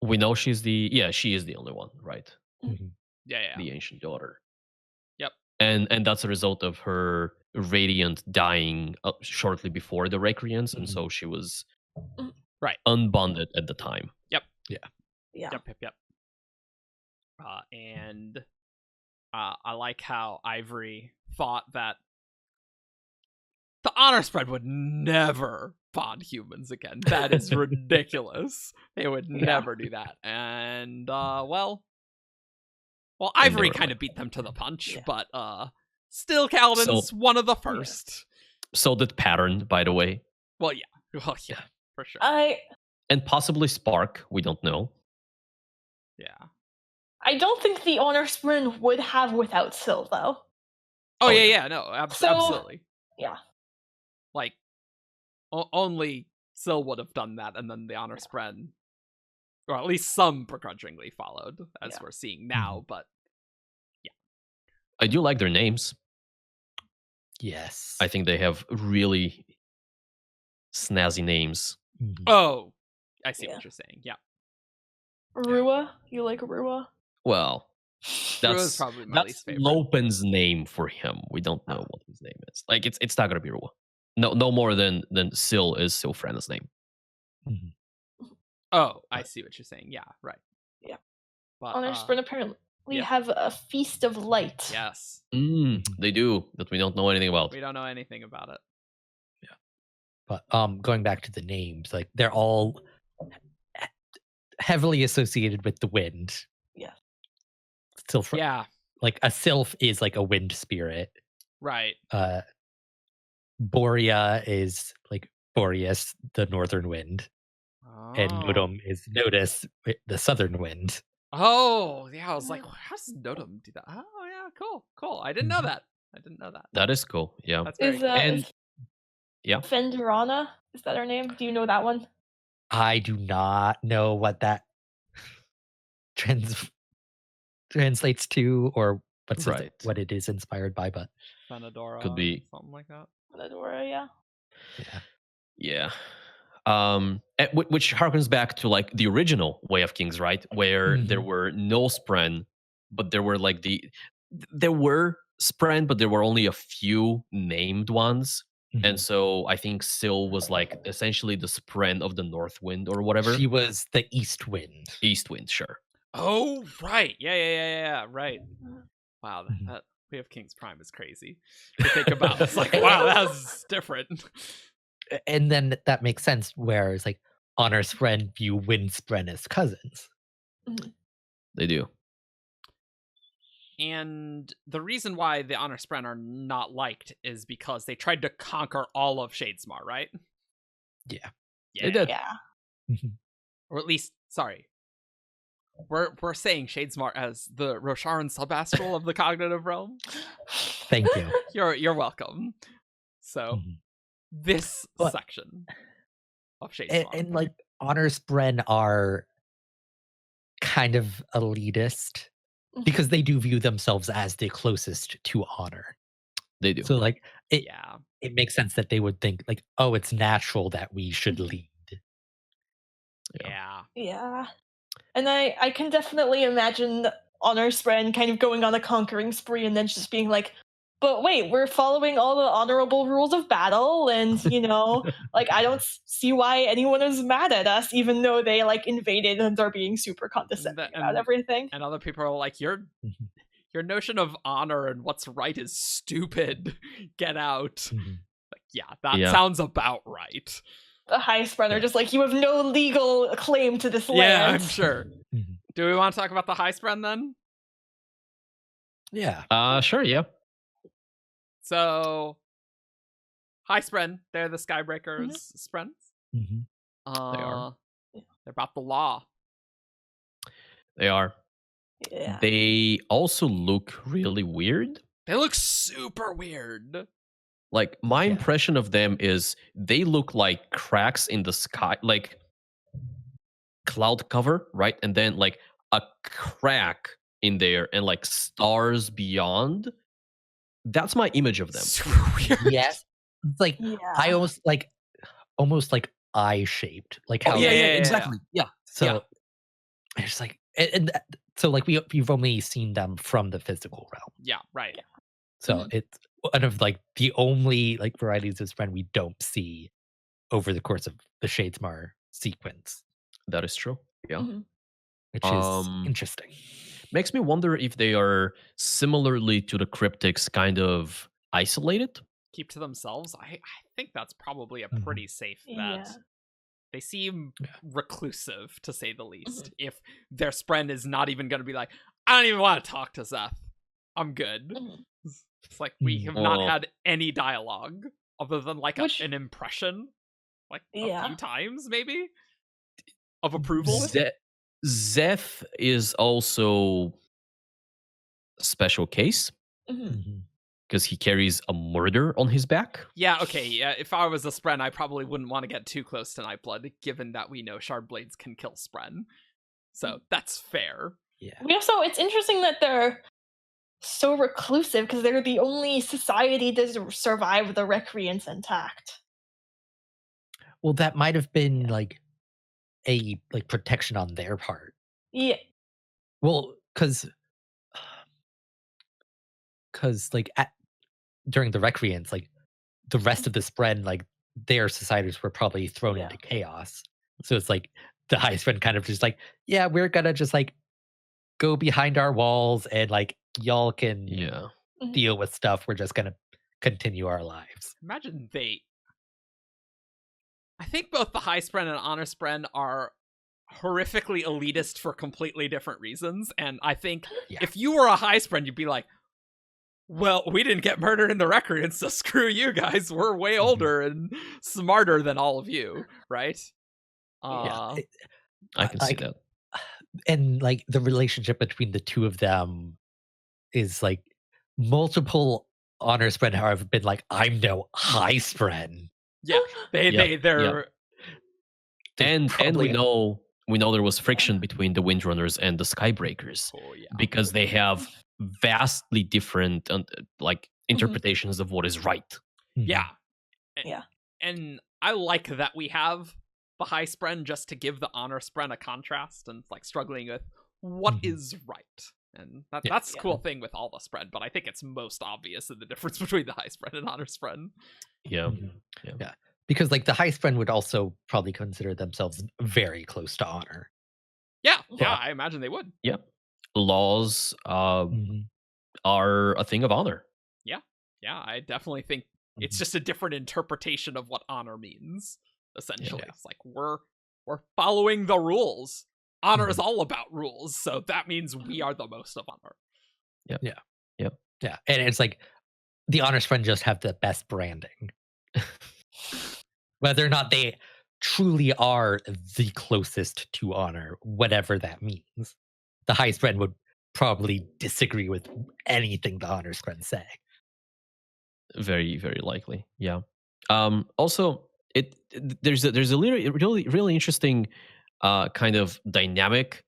We know she is the only one, right? Mm-hmm. Yeah. The ancient daughter. Yep. And that's a result of her Radiant dying shortly before the Recreants, and so she was unbonded at the time. Yep. Yeah. Yep. And I like how Ivory thought that the honor Spren would never bond humans again. That is ridiculous. They would never do that. And well, Ivory kind of beat them to the punch, but still Kaladin's one of the first. So did Pattern, by the way. Well, yeah, for sure. And possibly Spark. We don't know. Yeah. I don't think the honor Spren would have without Syl, though. No, absolutely. Yeah. Like, only Syl would have done that, and then the honor Spren, or at least some begrudgingly followed, as we're seeing now, but yeah. I do like their names. Yes. I think they have really snazzy names. Oh, I see what you're saying, yeah. Rua? You like Rua? Well, that's probably my least favorite. Lopen's name for him. We don't know what his name is. Like it's not gonna be Rua. No more than Syl is Sylfrana's name. Oh, I see what you're saying. Yeah, right. Yeah. But Honor Spren apparently have a feast of light. Yes. They do, that we don't know anything about. We don't know anything about it. Yeah. But going back to the names, like they're all heavily associated with the wind. Yeah. Like a sylph is like a wind spirit. Right. Borea is like Boreas, the northern wind. And Nodum is Nodus, the southern wind. Oh, yeah. I was like, how does Nodum do that? Oh, yeah. Cool. I didn't know that. That is cool. Yeah. That's very cool. Fenderana, is that her name? Do you know that one? I do not know what that translates to or what it is inspired by, but Fenadora, could be something like that. Fenadora, yeah. Yeah. which harkens back to like the original Way of Kings, right? Where there were no Spren, but there were like there were Spren, but there were only a few named ones. And so I think Syl was like essentially the Spren of the North Wind or whatever. She was the East Wind. East Wind, sure. Oh, right. Yeah, right. Wow, that Way of Kings Prime is crazy to think about. It's like, wow, that's different. And then that makes sense, whereas like Honor Spren view Wind Spren as cousins. They do. And the reason why the Honor Spren are not liked is because they tried to conquer all of Shadesmar, right? Yeah. They did. Yeah. Or at least, sorry. We're saying Shadesmar as the Rosharan subastral of the cognitive realm. Thank you. You're welcome. So this section of Shadesmar. And like Honor Spren are kind of elitist because they do view themselves as the closest to honor. They do. So like it makes sense that they would think like, oh, it's natural that we should lead. Yeah. And I can definitely imagine Honor Spren kind of going on a conquering spree and then just being like, but wait, we're following all the honorable rules of battle, and like I don't see why anyone is mad at us, even though they like invaded and are being super condescending about everything. And other people are like, your notion of honor and what's right is stupid. Get out. Like, that sounds about right. The High Spren are just like, you have no legal claim to this land. Yeah, I'm sure. Do we want to talk about the High Spren then? Yeah. Sure, yeah. So, High Spren, they're the Skybreakers Sprens. They are. They're about the law. They are. Yeah. They also look really weird. They look super weird. Like, my impression of them is they look like cracks in the sky, like cloud cover, right? And then like a crack in there and like stars beyond. That's my image of them. Super weird. Yes. It's like I almost like eye shaped. Like how exactly. Yeah. So it's like and so like we've only seen them from the physical realm. Yeah, right. So it's one of like the only like varieties of Spren we don't see over the course of the Shadesmar sequence. That is true. Yeah. Which is interesting. Makes me wonder if they are similarly to the cryptics kind of isolated. Keep to themselves? I think that's probably a pretty safe bet. Yeah. They seem reclusive, to say the least. If their Spren is not even going to be like, I don't even want to talk to Zeth. I'm good. It's like we have not had any dialogue other than like an impression, like a few times maybe, of approval. Zeth is also a special case because he carries a murder on his back. Yeah, okay. Yeah, if I was a Spren, I probably wouldn't want to get too close to Nightblood, given that we know Shard Blades can kill Spren. So that's fair. Yeah. It's interesting that they're so reclusive because they're the only society to survive the Recreants intact. Well, that might have been like a like protection on their part. Yeah. Well, because like during the Recreants, like the rest of the Spren, like their societies were probably thrown into chaos. So it's like the High Spren kind of just like, yeah, we're gonna just like go behind our walls and like y'all can deal with stuff. We're just gonna continue our lives. Imagine I think both the High Spren and Honor Spren are horrifically elitist for completely different reasons. And I think if you were a High Spren, you'd be like, well, we didn't get murdered in the Recreants, so screw you guys. We're way older and smarter than all of you, right? I can see that. And like the relationship between the two of them is like multiple Honor Spren have been like, I'm no High Spren. Yeah, they're and we know there was friction between the Windrunners and the Skybreakers because they have vastly different like interpretations of what is right. Yeah. And I like that we have the high spren just to give the honor spren a contrast and like struggling with what is right. And that's the cool thing with all the spren, but I think it's most obvious in the difference between the high spren and honor spren. Yeah. Because like the high spren would also probably consider themselves very close to honor. Yeah, I imagine they would. Yeah. Laws are a thing of honor. Yeah, I definitely think it's just a different interpretation of what honor means, essentially. It's like we're following the rules. Honor is all about rules, so that means we are the most of honor. Yeah. And it's like the honor spren just have the best branding. Whether or not they truly are the closest to honor, whatever that means. The high spren would probably disagree with anything the honor spren say. Very, very likely. Yeah. Also, there's a really interesting kind of dynamic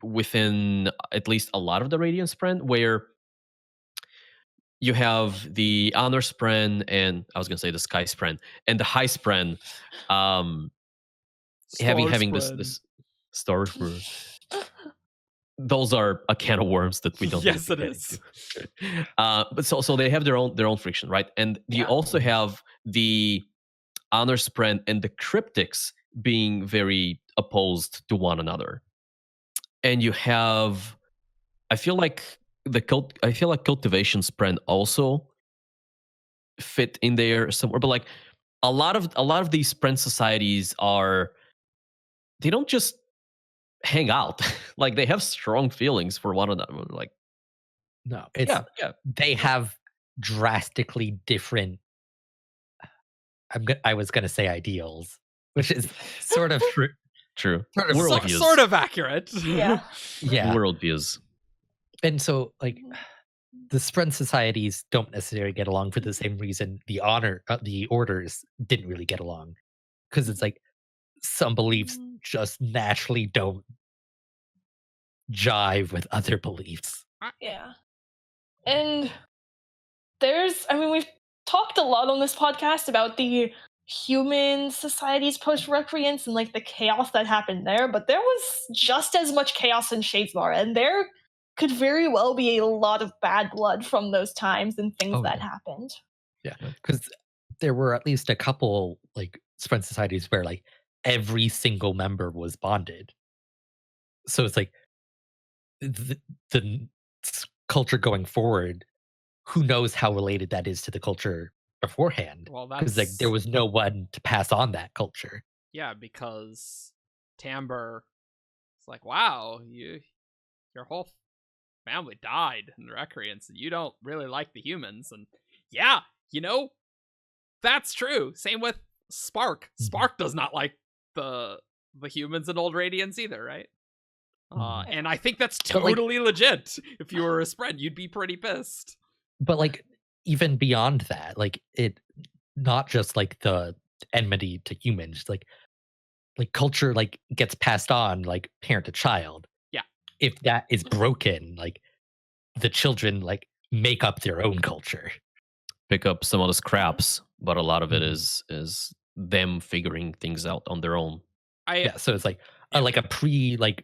within at least a lot of the Radiant Spren, where you have the honor spren and I was gonna say the sky spren and the high spren, having this star spren. Those are a can of worms that we don't. Yes, it is. But so they have their own friction, right? And you also have the honor spren and the cryptics being very opposed to one another. And you have, I feel like cultivation spren also fit in there somewhere, but like a lot of these spren societies they don't just hang out. Like they have strong feelings for one another. Like no, it's they have drastically different. I was gonna say ideals, which is sort of true. Sort of accurate. Yeah. Worldviews. And so, like, the spren societies don't necessarily get along for the same reason the orders didn't really get along, because it's like some beliefs just naturally don't jive with other beliefs. Yeah. And we've talked a lot on this podcast about the human societies post-recreants and like the chaos that happened there, but there was just as much chaos in Shadesmar, and there could very well be a lot of bad blood from those times and things that happened. Yeah, because there were at least a couple like spren societies where like every single member was bonded. So it's like the culture going forward, who knows how related that is to the culture beforehand? Well, because like there was no one to pass on that culture. Yeah, because Timbre, it's like, wow, your whole family died in the recreants, and you don't really like the humans. And yeah, that's true. Same with Spark. Spark does not like the humans in Old Radiance either, right? And I think that's totally legit. If you were a spren, you'd be pretty pissed. But like even beyond that, like it not just like the enmity to humans, like culture like gets passed on like parent to child. Yeah. If that is broken, like the children like make up their own culture. Pick up some of the scraps, but a lot of it is them figuring things out on their own. So it's like a pre like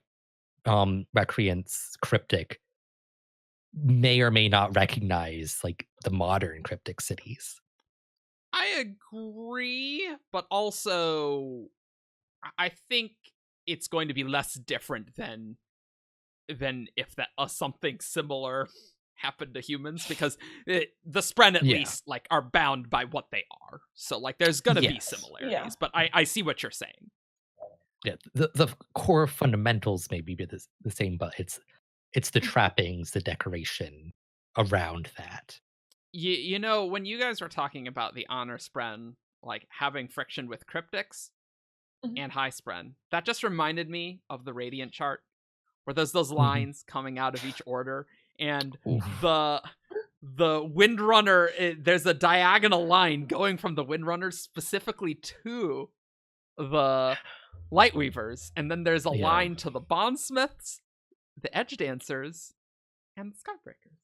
recreants cryptic may or may not recognize like the modern cryptic cities. I agree, but also I think it's going to be less different than if that something similar happened to humans, because the spren at least like are bound by what they are. So like there's gonna be similarities, but I see what you're saying. Yeah, the core fundamentals may be the same, but it's the trappings, the decoration around that. When you guys were talking about the honor spren like having friction with cryptics and high spren, that just reminded me of the Radiant chart, where there's those lines coming out of each order, and the Windrunner, there's a diagonal line going from the Windrunners specifically to the Lightweavers, and then there's a line to the Bondsmiths, the Edge Dancers, and the Skybreakers.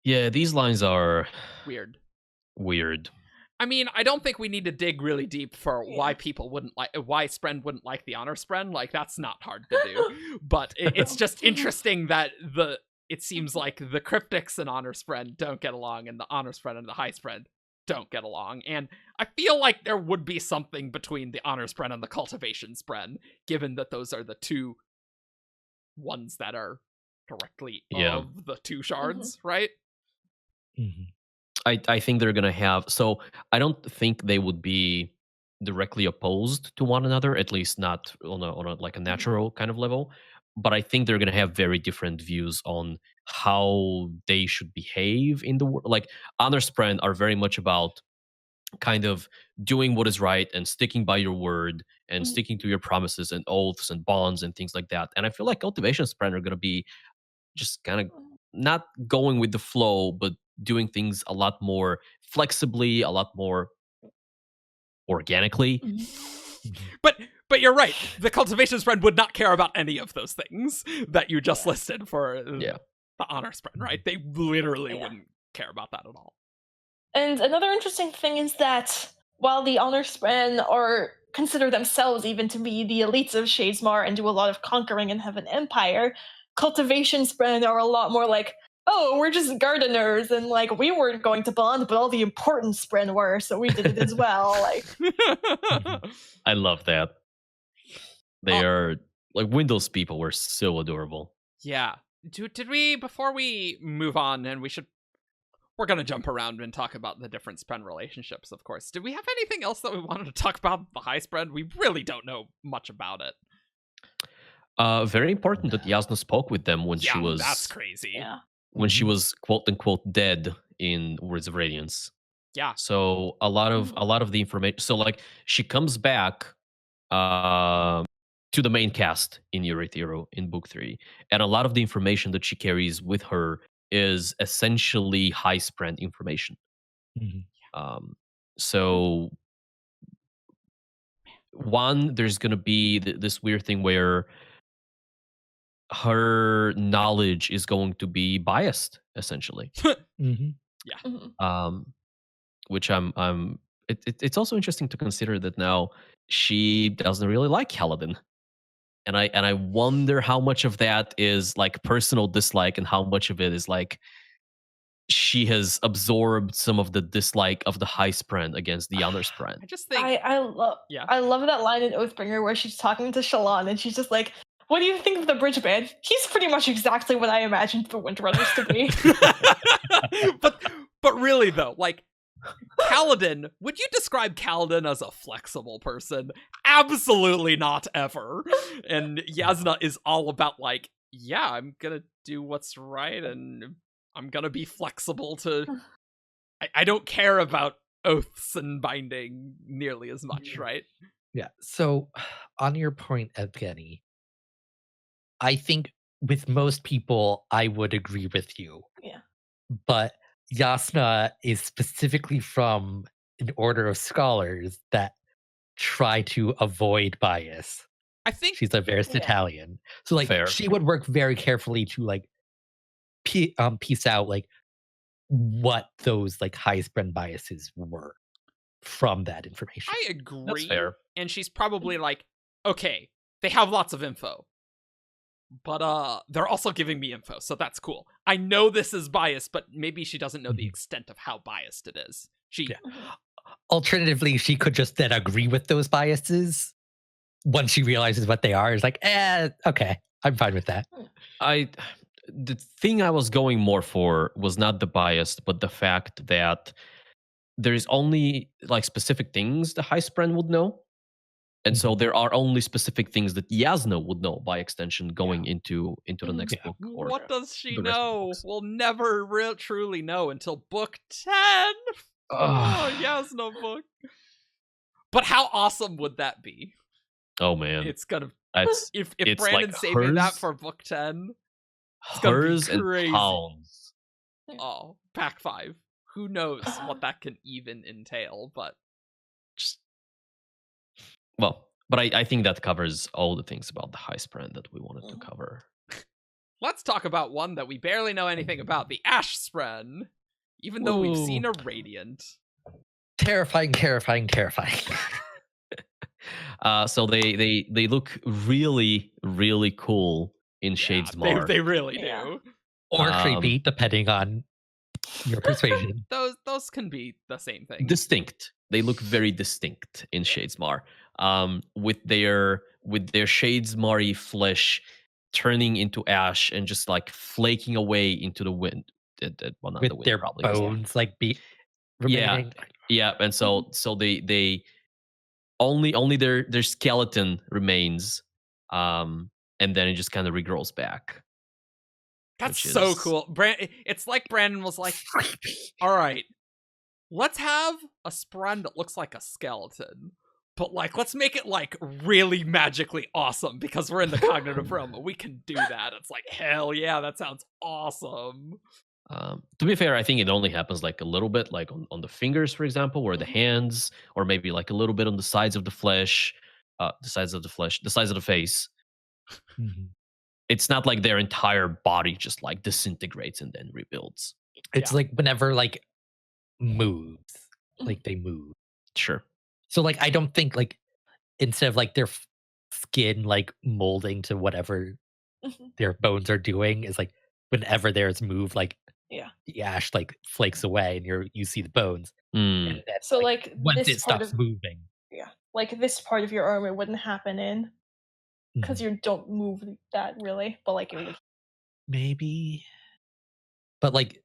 Yeah, these lines are weird. I mean, I don't think we need to dig really deep for why people wouldn't like, why Spren wouldn't like the Honor Spren. Like, that's not hard to do. But it's just interesting that it seems like the Cryptics and Honor Spren don't get along, and the Honor Spren and the High Spren don't get along. And I feel like there would be something between the Honor Spren and the Cultivation Spren, given that those are the two ones that are directly of the two shards, right? Mm-hmm. I think they're gonna have, so I don't think they would be directly opposed to one another, at least not on a like a natural kind of level. But I think they're gonna have very different views on how they should behave in the world. Like Honor Spren are very much about kind of doing what is right and sticking by your word and sticking to your promises and oaths and bonds and things like that. And I feel like Cultivation Spren are gonna be just kind of not going with the flow, but doing things a lot more flexibly, a lot more organically. But you're right. The Cultivation Spren would not care about any of those things that you just listed for the Honor Spren, right? They literally wouldn't care about that at all. And another interesting thing is that while the Honor Spren consider themselves even to be the elites of Shadesmar and do a lot of conquering and have an empire, Cultivation Spren are a lot more like, oh, we're just gardeners, and like we weren't going to bond, but all the important Spren were, so we did it as well. Like, I love that. They are like Windows people were so adorable. Yeah. Did we, before we move on, and we're gonna jump around and talk about the different Spren relationships, of course. Did we have anything else that we wanted to talk about the High Spren? We really don't know much about it. Very important that Yasna spoke with them when she was. That's crazy. Yeah. When she was quote unquote dead in Words of Radiance. Yeah. So a lot of the information. So like she comes back to the main cast in Eurythero in book 3, and a lot of the information that she carries with her is essentially High Spren information. So one, there's going to be this weird thing where her knowledge is going to be biased, essentially. Which it's also interesting to consider that now she doesn't really like Kaladin, and I wonder how much of that is like personal dislike and how much of it is like she has absorbed some of the dislike of the High Spren against the Honor Spren. I just think I love that line in Oathbringer where she's talking to Shallan and she's just like, what do you think of the bridge man? He's pretty much exactly what I imagined the Windrunners to be. but really though, like Kaladin, would you describe Kaladin as a flexible person? Absolutely not ever. And Yasna is all about like, yeah, I'm gonna do what's right and I'm gonna be flexible to I don't care about oaths and binding nearly as much, right? Yeah. So on your point, Evgeni, I think with most people, I would agree with you. Yeah. But Yasna is specifically from an order of scholars that try to avoid bias. I think she's a Versatalian. So like Fair. She would work very carefully to like piece out like what those like High Spren biases were from that information. I agree. That's fair. And she's probably like, okay, they have lots of info, but they're also giving me info, so that's cool. I know this is biased, but maybe she doesn't know the extent of how biased it is. Alternatively, she could just then agree with those biases once she realizes what they are. Is like, okay, I'm fine with that. The thing I was going more for was not the bias, but the fact that there's only like specific things the High Spren would know. And so there are only specific things that Yasna would know by extension going into the next book. Or what does she know? We'll never truly know until book 10. Yasna book. But how awesome would that be? Oh man. It's gonna if it's Brandon's like saving that for book 10. Hers and pounds. Oh, pack 5. Who knows what that can even entail, but but I think that covers all the things about the High Spren that we wanted to cover. Let's talk about one that we barely know anything about, the Ash Spren. Even though we've seen a Radiant. Terrifying. So they look really, really cool in Shadesmar. They really do. Or creepy, depending on your persuasion. Those can be the same thing. Distinct. They look very distinct in Shadesmar. With their Shadesmar-y flesh turning into ash and just like flaking away into the wind. Well, not With the wind, their probably. bones remaining. Yeah, and so they only their skeleton remains, and then it just kind of regrows back. That's so cool. It's like Brandon was like, all right, let's have a Spren that looks like a skeleton, but like let's make it like really magically awesome because we're in the cognitive realm and we can do that. It's like, hell yeah, that sounds awesome. To be fair, I think it only happens like a little bit, like on the fingers, for example, or the hands, or maybe like a little bit on the sides of the flesh, the sides of the face. Mm-hmm. It's not like their entire body just like disintegrates and then rebuilds. It's like whenever like moves, like they move. Sure. So like I don't think like instead of like their skin like molding to whatever their bones are doing, is like whenever there's move, like the ash like flakes away and you see the bones. Mm. And then, so like once it stops moving. Yeah. Like this part of your arm it wouldn't happen in. Because you don't move that really, but like it would. Maybe. But like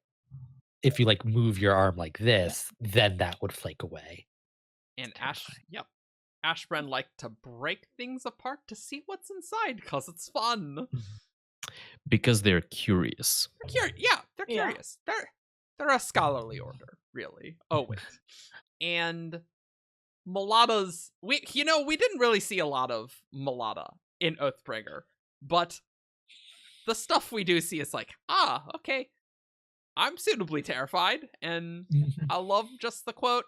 if you like move your arm like this, then that would flake away. And Ashbren like to break things apart to see what's inside because it's fun. Because they're curious. They're curious. They're a scholarly order, really. Oh wait. And Malada's we didn't really see a lot of Malada in Oathbringer, but the stuff we do see is like, okay, I'm suitably terrified, and I love just the quote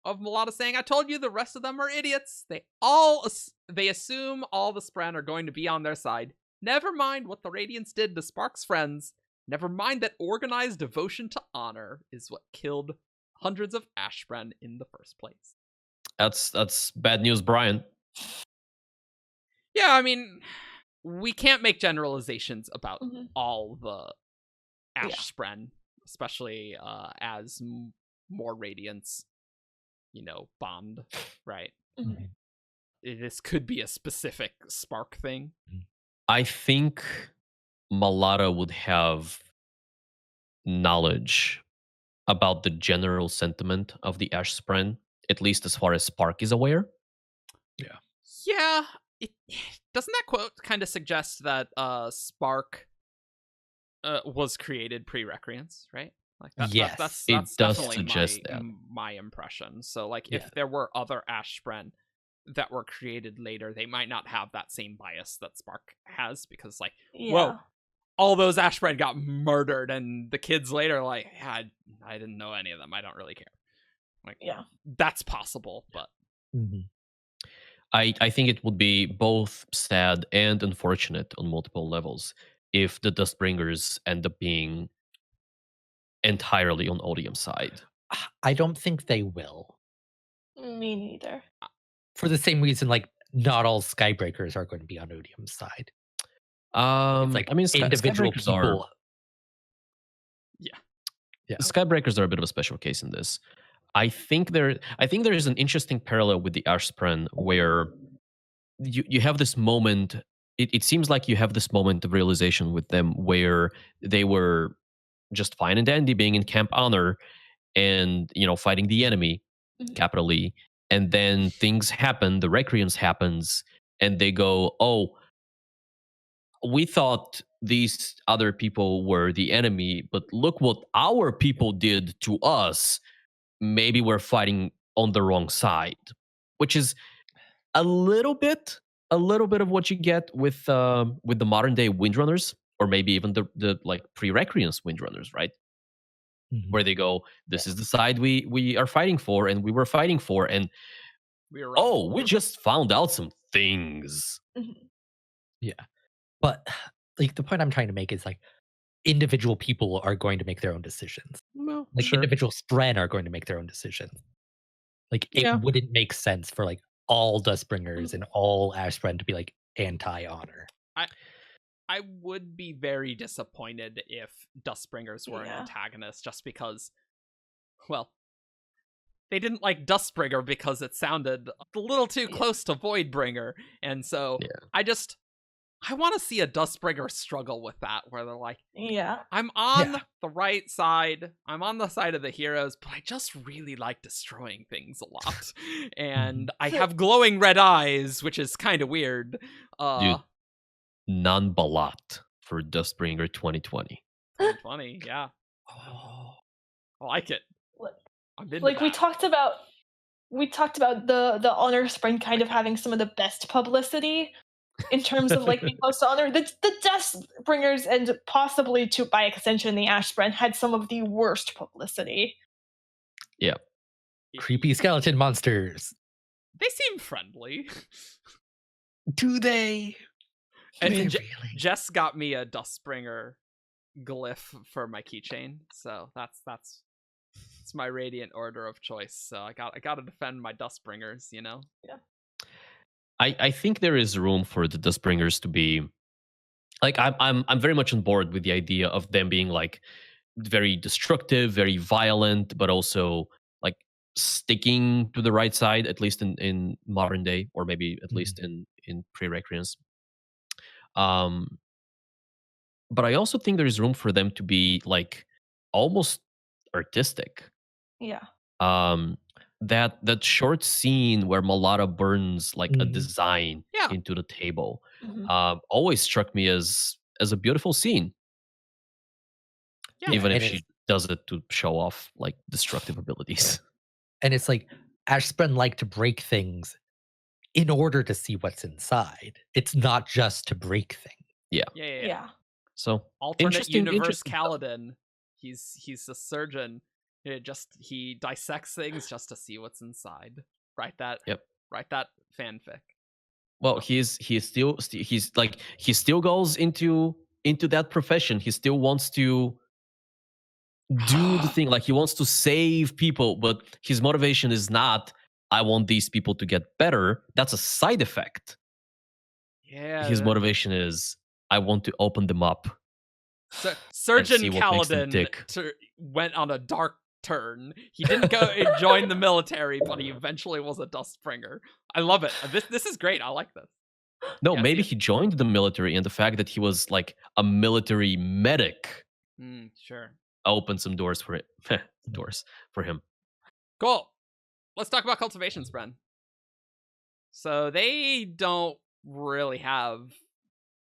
of Malada saying, "I told you the rest of them are idiots. They assume all the Spren are going to be on their side. Never mind what the Radiants did to Spark's friends. Never mind that organized devotion to honor is what killed hundreds of Ashbren in the first place." That's bad news, Brian. Yeah, I mean, we can't make generalizations about all the Ashbren, especially as more Radiants, bond, right? This could be a specific Spark thing. I think Malada would have knowledge about the general sentiment of the Ash Spren, at least as far as Spark is aware. Yeah. Doesn't that quote kind of suggest that Spark was created pre-Recreance, right? Like yes, that's it does definitely suggest that. my impression. So like if there were other Ashbren that were created later, they might not have that same bias that Spark has, because like, whoa, all those Ashbren got murdered, and the kids later are like, I didn't know any of them. I don't really care. Like, that's possible, but I think it would be both sad and unfortunate on multiple levels if the Dustbringers end up being entirely on Odium's side. I don't think they will. Me neither. For the same reason, like not all Skybreakers are going to be on Odium's side. It's like individual people. Yeah. Skybreakers are a bit of a special case in this. I think there is an interesting parallel with the Ashspren where you have this moment. It seems like you have this moment of realization with them where they were just fine and dandy being in Camp Honor and fighting the enemy, capital E, and then things happen. The Recreance happens, and they go, "Oh, we thought these other people were the enemy, but look what our people did to us. Maybe we're fighting on the wrong side," which is a little bit of what you get with the modern day Windrunners, or maybe even the like pre-Recreance Windrunners, right? Where they go, "This is the side we are fighting for, and we were fighting for, and we just found out some things." Yeah, but like the point I'm trying to make is like individual people are going to make their own decisions. Well, like individual Spren are going to make their own decisions. Like, it wouldn't make sense for, like, all Dustbringers and all Ashspren to be, like, anti-honor. I would be very disappointed if Dustbringers were an antagonist, just because, well, they didn't like Dustbringer because it sounded a little too close to Voidbringer, and so I want to see a Dustbringer struggle with that, where they're like, I'm on the right side, I'm on the side of the heroes, but I just really like destroying things a lot. And I have glowing red eyes, which is kind of weird. Dude, non-balat for Dustbringer 2020. 2020, yeah. Oh, I like it. Like we talked about the honor spring kind of having some of the best publicity in terms of like being close to honor. The Dustbringers and possibly to by extension the Ashspren had some of the worst publicity. Yeah. Creepy skeleton monsters. They seem friendly. Do they? And Jess got me a Dustbringer glyph for my keychain, so that's my Radiant Order of choice. So I got to defend my Dustbringers, you know. Yeah. I think there is room for the Dustbringers to be like I'm very much on board with the idea of them being like very destructive, very violent, but also like sticking to the right side, at least in modern day, or maybe at least in pre-Recreance. But I also think there is room for them to be like almost artistic. Yeah. That short scene where Malata burns like a design into the table always struck me as a beautiful scene. Yeah, even if she does it to show off like destructive abilities. And it's like Ashspren like to break things in order to see what's inside. It's not just to break things. Yeah. So alternate universe Kaladin. He's a surgeon. He dissects things just to see what's inside. Write that fanfic. Well, he still goes into that profession. He still wants to do the thing. Like he wants to save people, but his motivation is not, I want these people to get better. That's a side effect. Yeah. His motivation is, I want to open them up. So, Surgeon Kaladin went on a dark turn. He didn't go and join the military, but he eventually was a Dustbringer. I love it. This is great. I like this. No, maybe he joined the military, and the fact that he was like a military medic sure opened some doors for it. Doors for him. Cool. Let's talk about cultivation, Spren. So they don't really have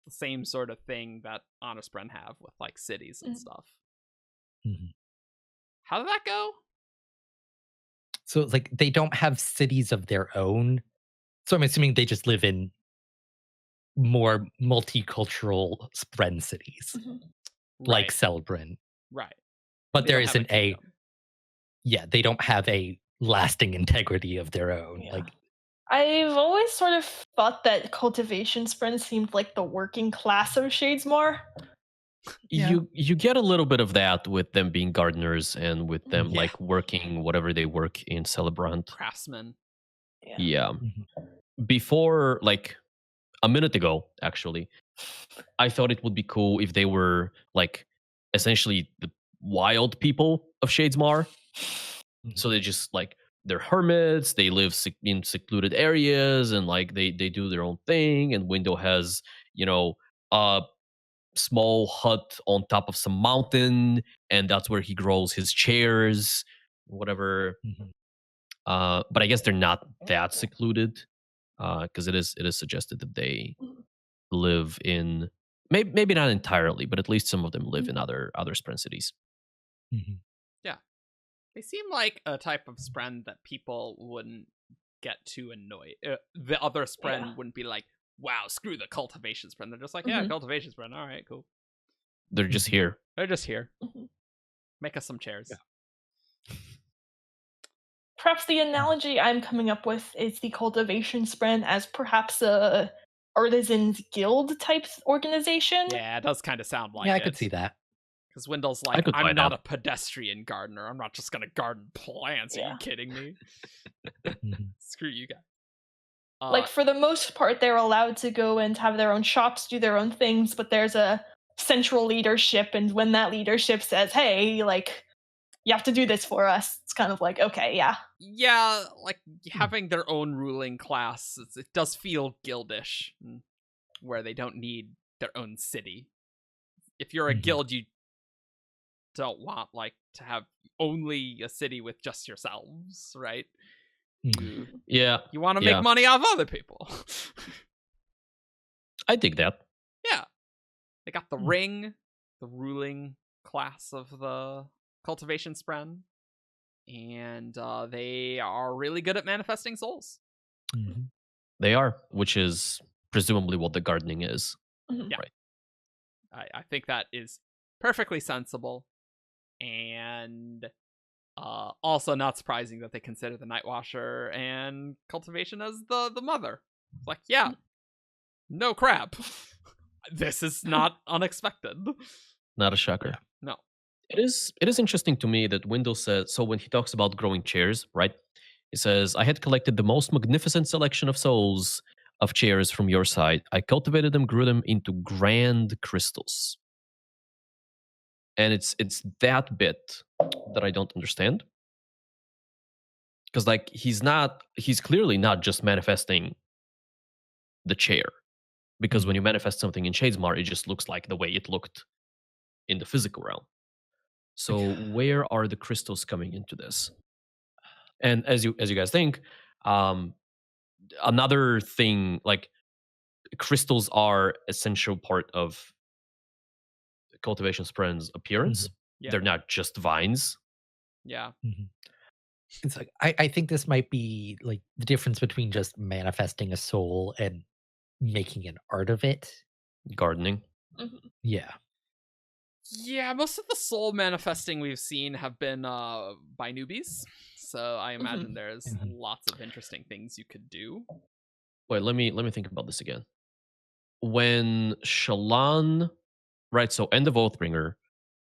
the same sort of thing that Honor Spren have with like cities and stuff. How did that go? So it's like they don't have cities of their own. So I'm assuming they just live in more multicultural Spren cities, like Celebrin. Right. But there isn't they don't have a lasting integrity of their own. Yeah. Like I've always sort of thought that cultivation Spren seemed like the working class of Shadesmar. You get a little bit of that with them being gardeners and with them like working whatever they work in Celebrant. Craftsmen. Yeah. Before, like a minute ago, actually, I thought it would be cool if they were like essentially the wild people of Shadesmar. So they just like they're hermits, they live in secluded areas, and like they do their own thing. And Window has, a small hut on top of some mountain, and that's where he grows his chairs, whatever. But I guess they're not that secluded, because it is suggested that they live in maybe not entirely, but at least some of them live in other Spren cities. Yeah, they seem like a type of Spren that people wouldn't get too annoyed. The other Spren wouldn't be like, wow, screw the cultivation Spren. They're just like, cultivation Spren. All right, cool. They're just here. Make us some chairs. Yeah. Perhaps the analogy I'm coming up with is the cultivation Spren as perhaps a artisans guild type organization. Yeah, it does kind of sound like it. Yeah, I could see that. Because Wendell's I like, could buy I'm not that. a pedestrian gardener. I'm not just gonna garden plants. Are you kidding me? Screw you guys. Like, for the most part, they're allowed to go and have their own shops, do their own things, but there's a central leadership, and when that leadership says, hey, like, you have to do this for us, it's kind of like, okay, yeah. Yeah, like, having their own ruling class, it does feel guildish, where they don't need their own city. If you're a guild, you don't want, like, to have only a city with just yourselves, right? Yeah. You want to make money off other people. I dig that. Yeah. They got the ring, the ruling class of the cultivation spren, and they are really good at manifesting souls. They are, which is presumably what the gardening is. Yeah. Right. I think that is perfectly sensible, and also not surprising that they consider the Night Watcher and cultivation as the mother. It's like, yeah, no crap. This is not unexpected. Not a shocker. No. It is interesting to me that Wendell says, so when he talks about growing chairs, right? He says, I had collected the most magnificent selection of souls of chairs from your side. I cultivated them, grew them into grand crystals. And it's that bit that I don't understand. Because like he's clearly not just manifesting the chair. Because when you manifest something in Shadesmar, it just looks like the way it looked in the physical realm. So where are the crystals coming into this? And as you guys think, another thing, like crystals are essential part of cultivation spren's appearance. Yeah. They're not just vines. Yeah. It's like I think this might be like the difference between just manifesting a soul and making an art of it. Gardening. Yeah. Yeah, most of the soul manifesting we've seen have been by newbies. So I imagine there's lots of interesting things you could do. Wait, let me think about this again. When Shallan, right, so end of Oathbringer,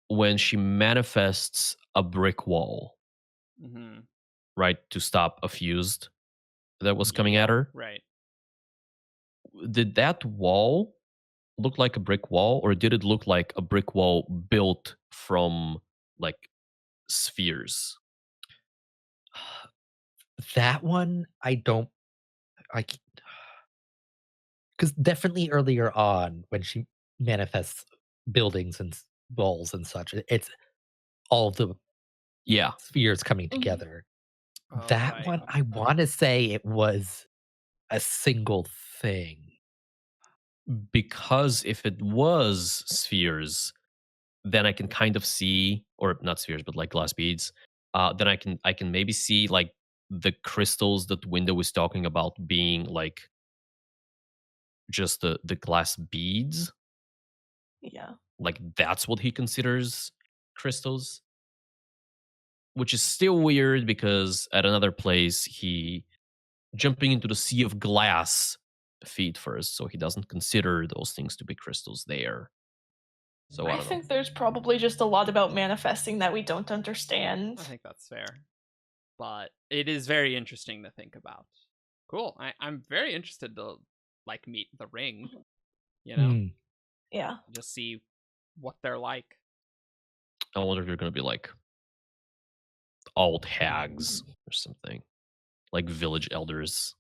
when she manifests a brick wall, right, to stop a fused that was coming at her. Right. Did that wall look like a brick wall, or did it look like a brick wall built from like spheres? That one I don't like, because definitely earlier on when she manifests buildings and walls and such, it's all of the spheres coming together. That one, I want to say it was a single thing. Because if it was spheres, then I can kind of see, or not spheres, but like glass beads. Then I can maybe see like the crystals that Window was talking about being like just the glass beads. Yeah. Like that's what he considers crystals. Which is still weird because at another place he jumping into the sea of glass feet first, so he doesn't consider those things to be crystals there. So I think there's probably just a lot about manifesting that we don't understand. I think that's fair. But it is very interesting to think about. Cool. I'm very interested to like meet the ring. You know? Yeah. Just see what they're like. I wonder if they're gonna be like old hags or something. Like village elders.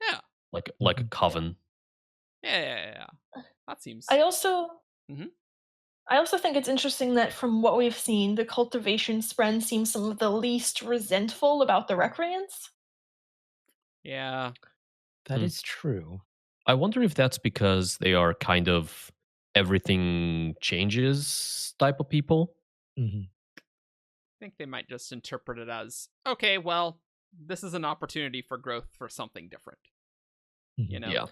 Yeah. Like a coven. Yeah. That seems I also think it's interesting that from what we've seen, the cultivation spren seems some of the least resentful about the recreants. Yeah. That is true. I wonder if that's because they are kind of everything changes type of people. I think they might just interpret it as, okay, well, this is an opportunity for growth for something different. You know?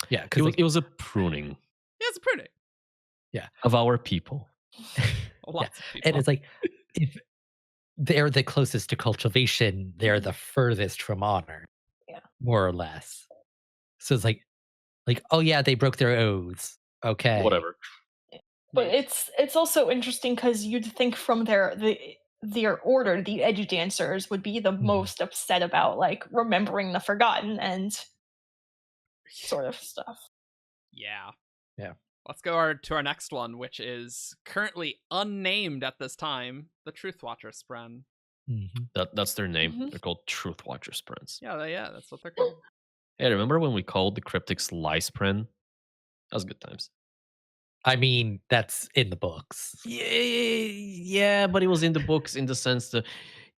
Yeah. Because it was a pruning. Yeah, it's a pruning. Yeah. Of our people. Lots of people. And it's like, if they're the closest to cultivation, they're the furthest from honor. Yeah. More or less. So it's like, oh yeah, they broke their oaths. Okay. Whatever. But it's also interesting because you'd think from their order, the edge dancers would be the most upset about like remembering the forgotten and sort of stuff. Yeah. Yeah. Let's go to our next one, which is currently unnamed at this time, the Truth Watcher Spren. That's their name. They're called Truth Watcher Sprens. Yeah, that's what they're called. Hey, remember when we called the cryptics Spren? That was good times. I mean, that's in the books. Yeah, but it was in the books in the sense that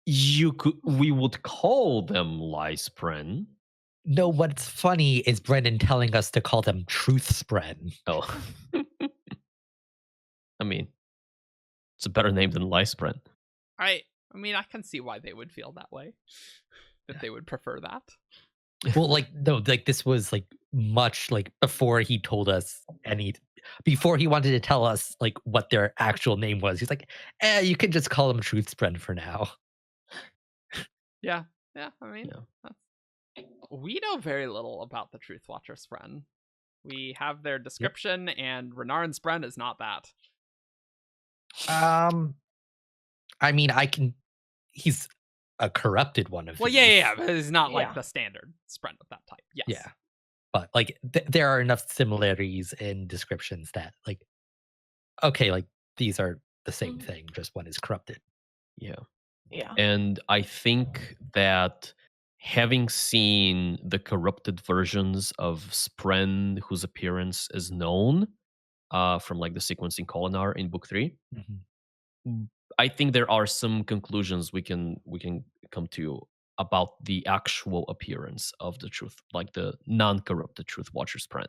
we would call them Spren. No, what's funny is Brendan telling us to call them Truth Spren. Oh. I mean, it's a better name than Spren. I mean, I can see why they would feel that way. That they would prefer that. Well, like, no, like this was like much like before he told us before he wanted to tell us like what their actual name was. He's like, you can just call them Truth Spren for now. Yeah, I mean, we know very little about the Truth Watcher Spren. We have their description, and Renarin Spren is not that. I mean, he's a corrupted one of these. Yeah, but he's not like the standard Spren of that type. Yes. Yeah. But like there are enough similarities in descriptions that like, okay, like these are the same thing, just one is corrupted. Yeah. Yeah. And I think that having seen the corrupted versions of Spren whose appearance is known from like the sequence in Kolinar in book 3, I think there are some conclusions we can come to about the actual appearance of the truth, like the non-corrupted Truth Watcher Spren.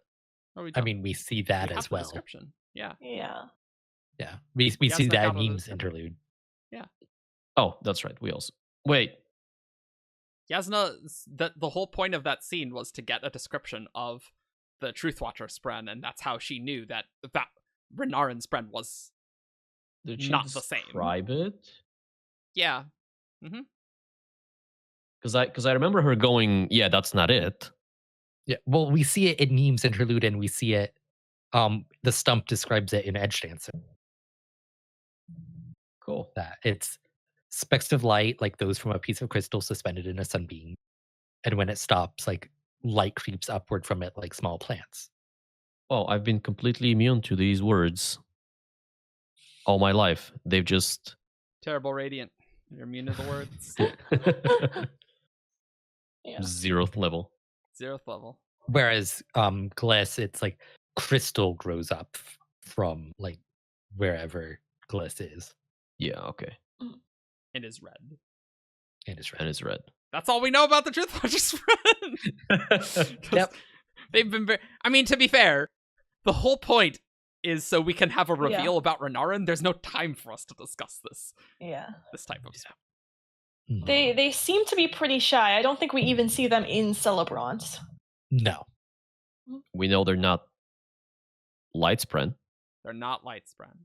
I mean, we see that as well. Description. Yeah. We see that memes interlude. Yeah. Oh, that's right. We also wait. Yasna, the whole point of that scene was to get a description of the Truth Watcher Spren, and that's how she knew that Renarin Spren was not the same. Describe it? Yeah. Because I remember her going, yeah, that's not it. Yeah. Well, we see it in memes interlude, and we see it. The stump describes it in Edge Dancer. Cool. That it's specks of light, like those from a piece of crystal suspended in a sunbeam, and when it stops, like light creeps upward from it, like small plants. Oh, I've been completely immune to these words all my life. They've just terrible radiant. You're immune to the words. Zeroth level. Whereas Gliss, it's like crystal grows up from like wherever Gliss is. Yeah, okay. And is red. That's all we know about the Truth Watcher Spren. Yep. They've been I mean, to be fair, the whole point is so we can have a reveal about Renarin. There's no time for us to discuss this. Yeah. This type of stuff. They seem to be pretty shy. I don't think we even see them in Celebrant. No. We know they're not Light Spren. They're not Light Spren.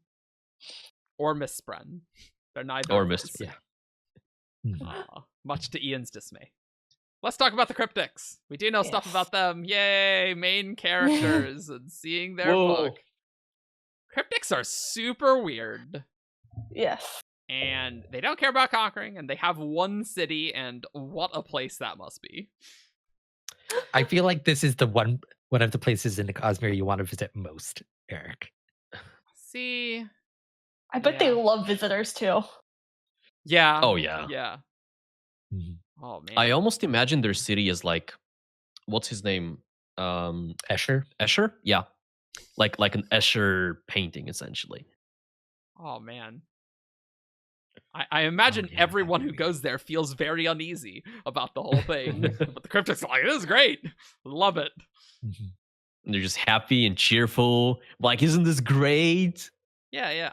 Or Miss Spren. They're neither. Or Miss Spren. Much to Ian's dismay. Let's talk about the cryptics. We do know stuff about them. Yay, main characters and seeing their book. Cryptics are super weird. Yes. And they don't care about conquering, and they have one city, and what a place that must be. I feel like this is the one of the places in the Cosmere you want to visit most, Eric. See? I bet they love visitors too. Yeah. Oh, yeah. Yeah. Oh, man. I almost imagine their city as like, what's his name? Escher? Escher? Yeah. Like an Escher painting, essentially. Oh, man. I imagine everyone who goes there feels very uneasy about the whole thing. But the cryptics are like, this is great. Love it. And they're just happy and cheerful. Like, isn't this great? Yeah.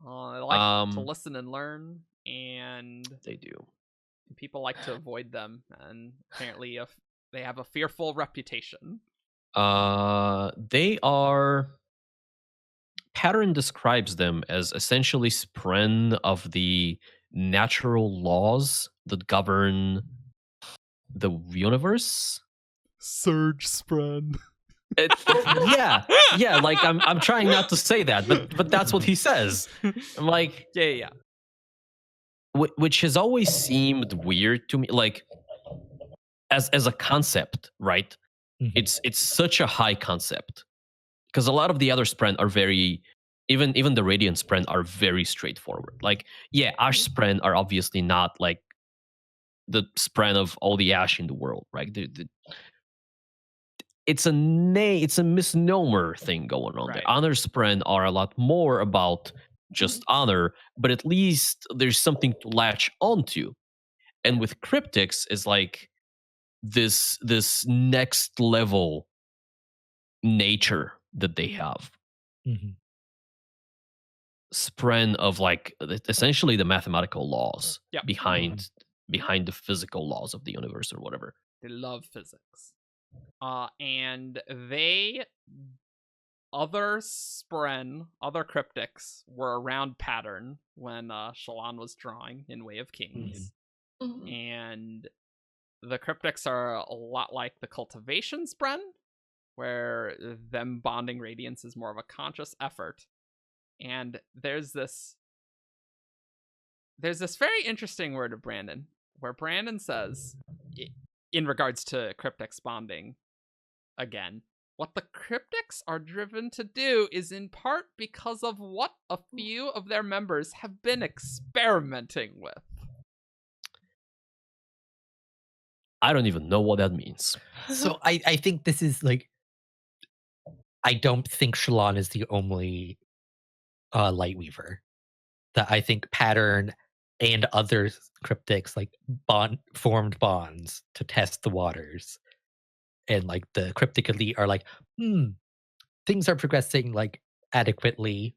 They like to listen and learn, and they do. People like to avoid them, and apparently they have a fearful reputation. They are... Pattern describes them as essentially Spren of the natural laws that govern the universe. Surge Spren. Yeah. Like I'm trying not to say that, but that's what he says. I'm like, yeah. Which has always seemed weird to me, like as a concept, right? Mhm. It's such a high concept because a lot of the other Spren are very, even the Radiant Spren are very straightforward. Like, yeah, Ash Spren are obviously not like the Spren of all the Ash in the world, right? It's a misnomer thing going on there. Right. Honor Spren are a lot more about just honor, but at least there's something to latch onto. And with cryptics is like this next level nature that they have. Mhm. Spren of like essentially the mathematical laws Yep. behind the physical laws of the universe or whatever. They love physics. And other Spren, other cryptics were around Pattern when Shallan was drawing in Way of Kings. And the cryptics are a lot like the cultivation Spren, where them bonding radiance is more of a conscious effort. And there's this very interesting word of Brandon, where Brandon says, in regards to cryptics bonding, again, what the cryptics are driven to do is in part because of what a few of their members have been experimenting with. I don't even know what that means. So I think this is like, I don't think Shallan is the only Lightweaver. That I think Pattern and other cryptics like formed bonds to test the waters, and like the cryptic elite are like, things are progressing like adequately.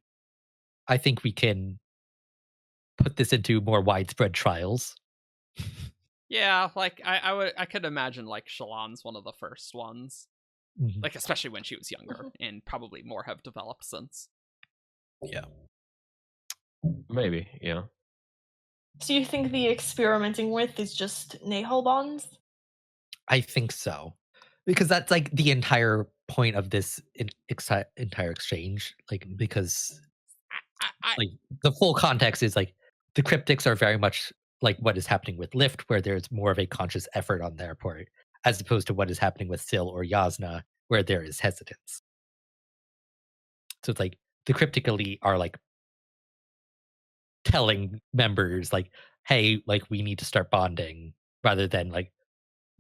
I think we can put this into more widespread trials. Yeah, like I could imagine like Shallan's one of the first ones. Mhm. Like especially when she was younger, and probably more have developed since. Yeah. Maybe, yeah. So you think the experimenting with is just Nahal bonds? I think so. Because that's like the entire point of this entire exchange. Like, because like the full context is like the cryptics are very much like what is happening with Lift, where there's more of a conscious effort on their part, as opposed to what is happening with Syl or Yasna, where there is hesitance. So it's like the cryptic elite are like telling members like, hey, like we need to start bonding, rather than like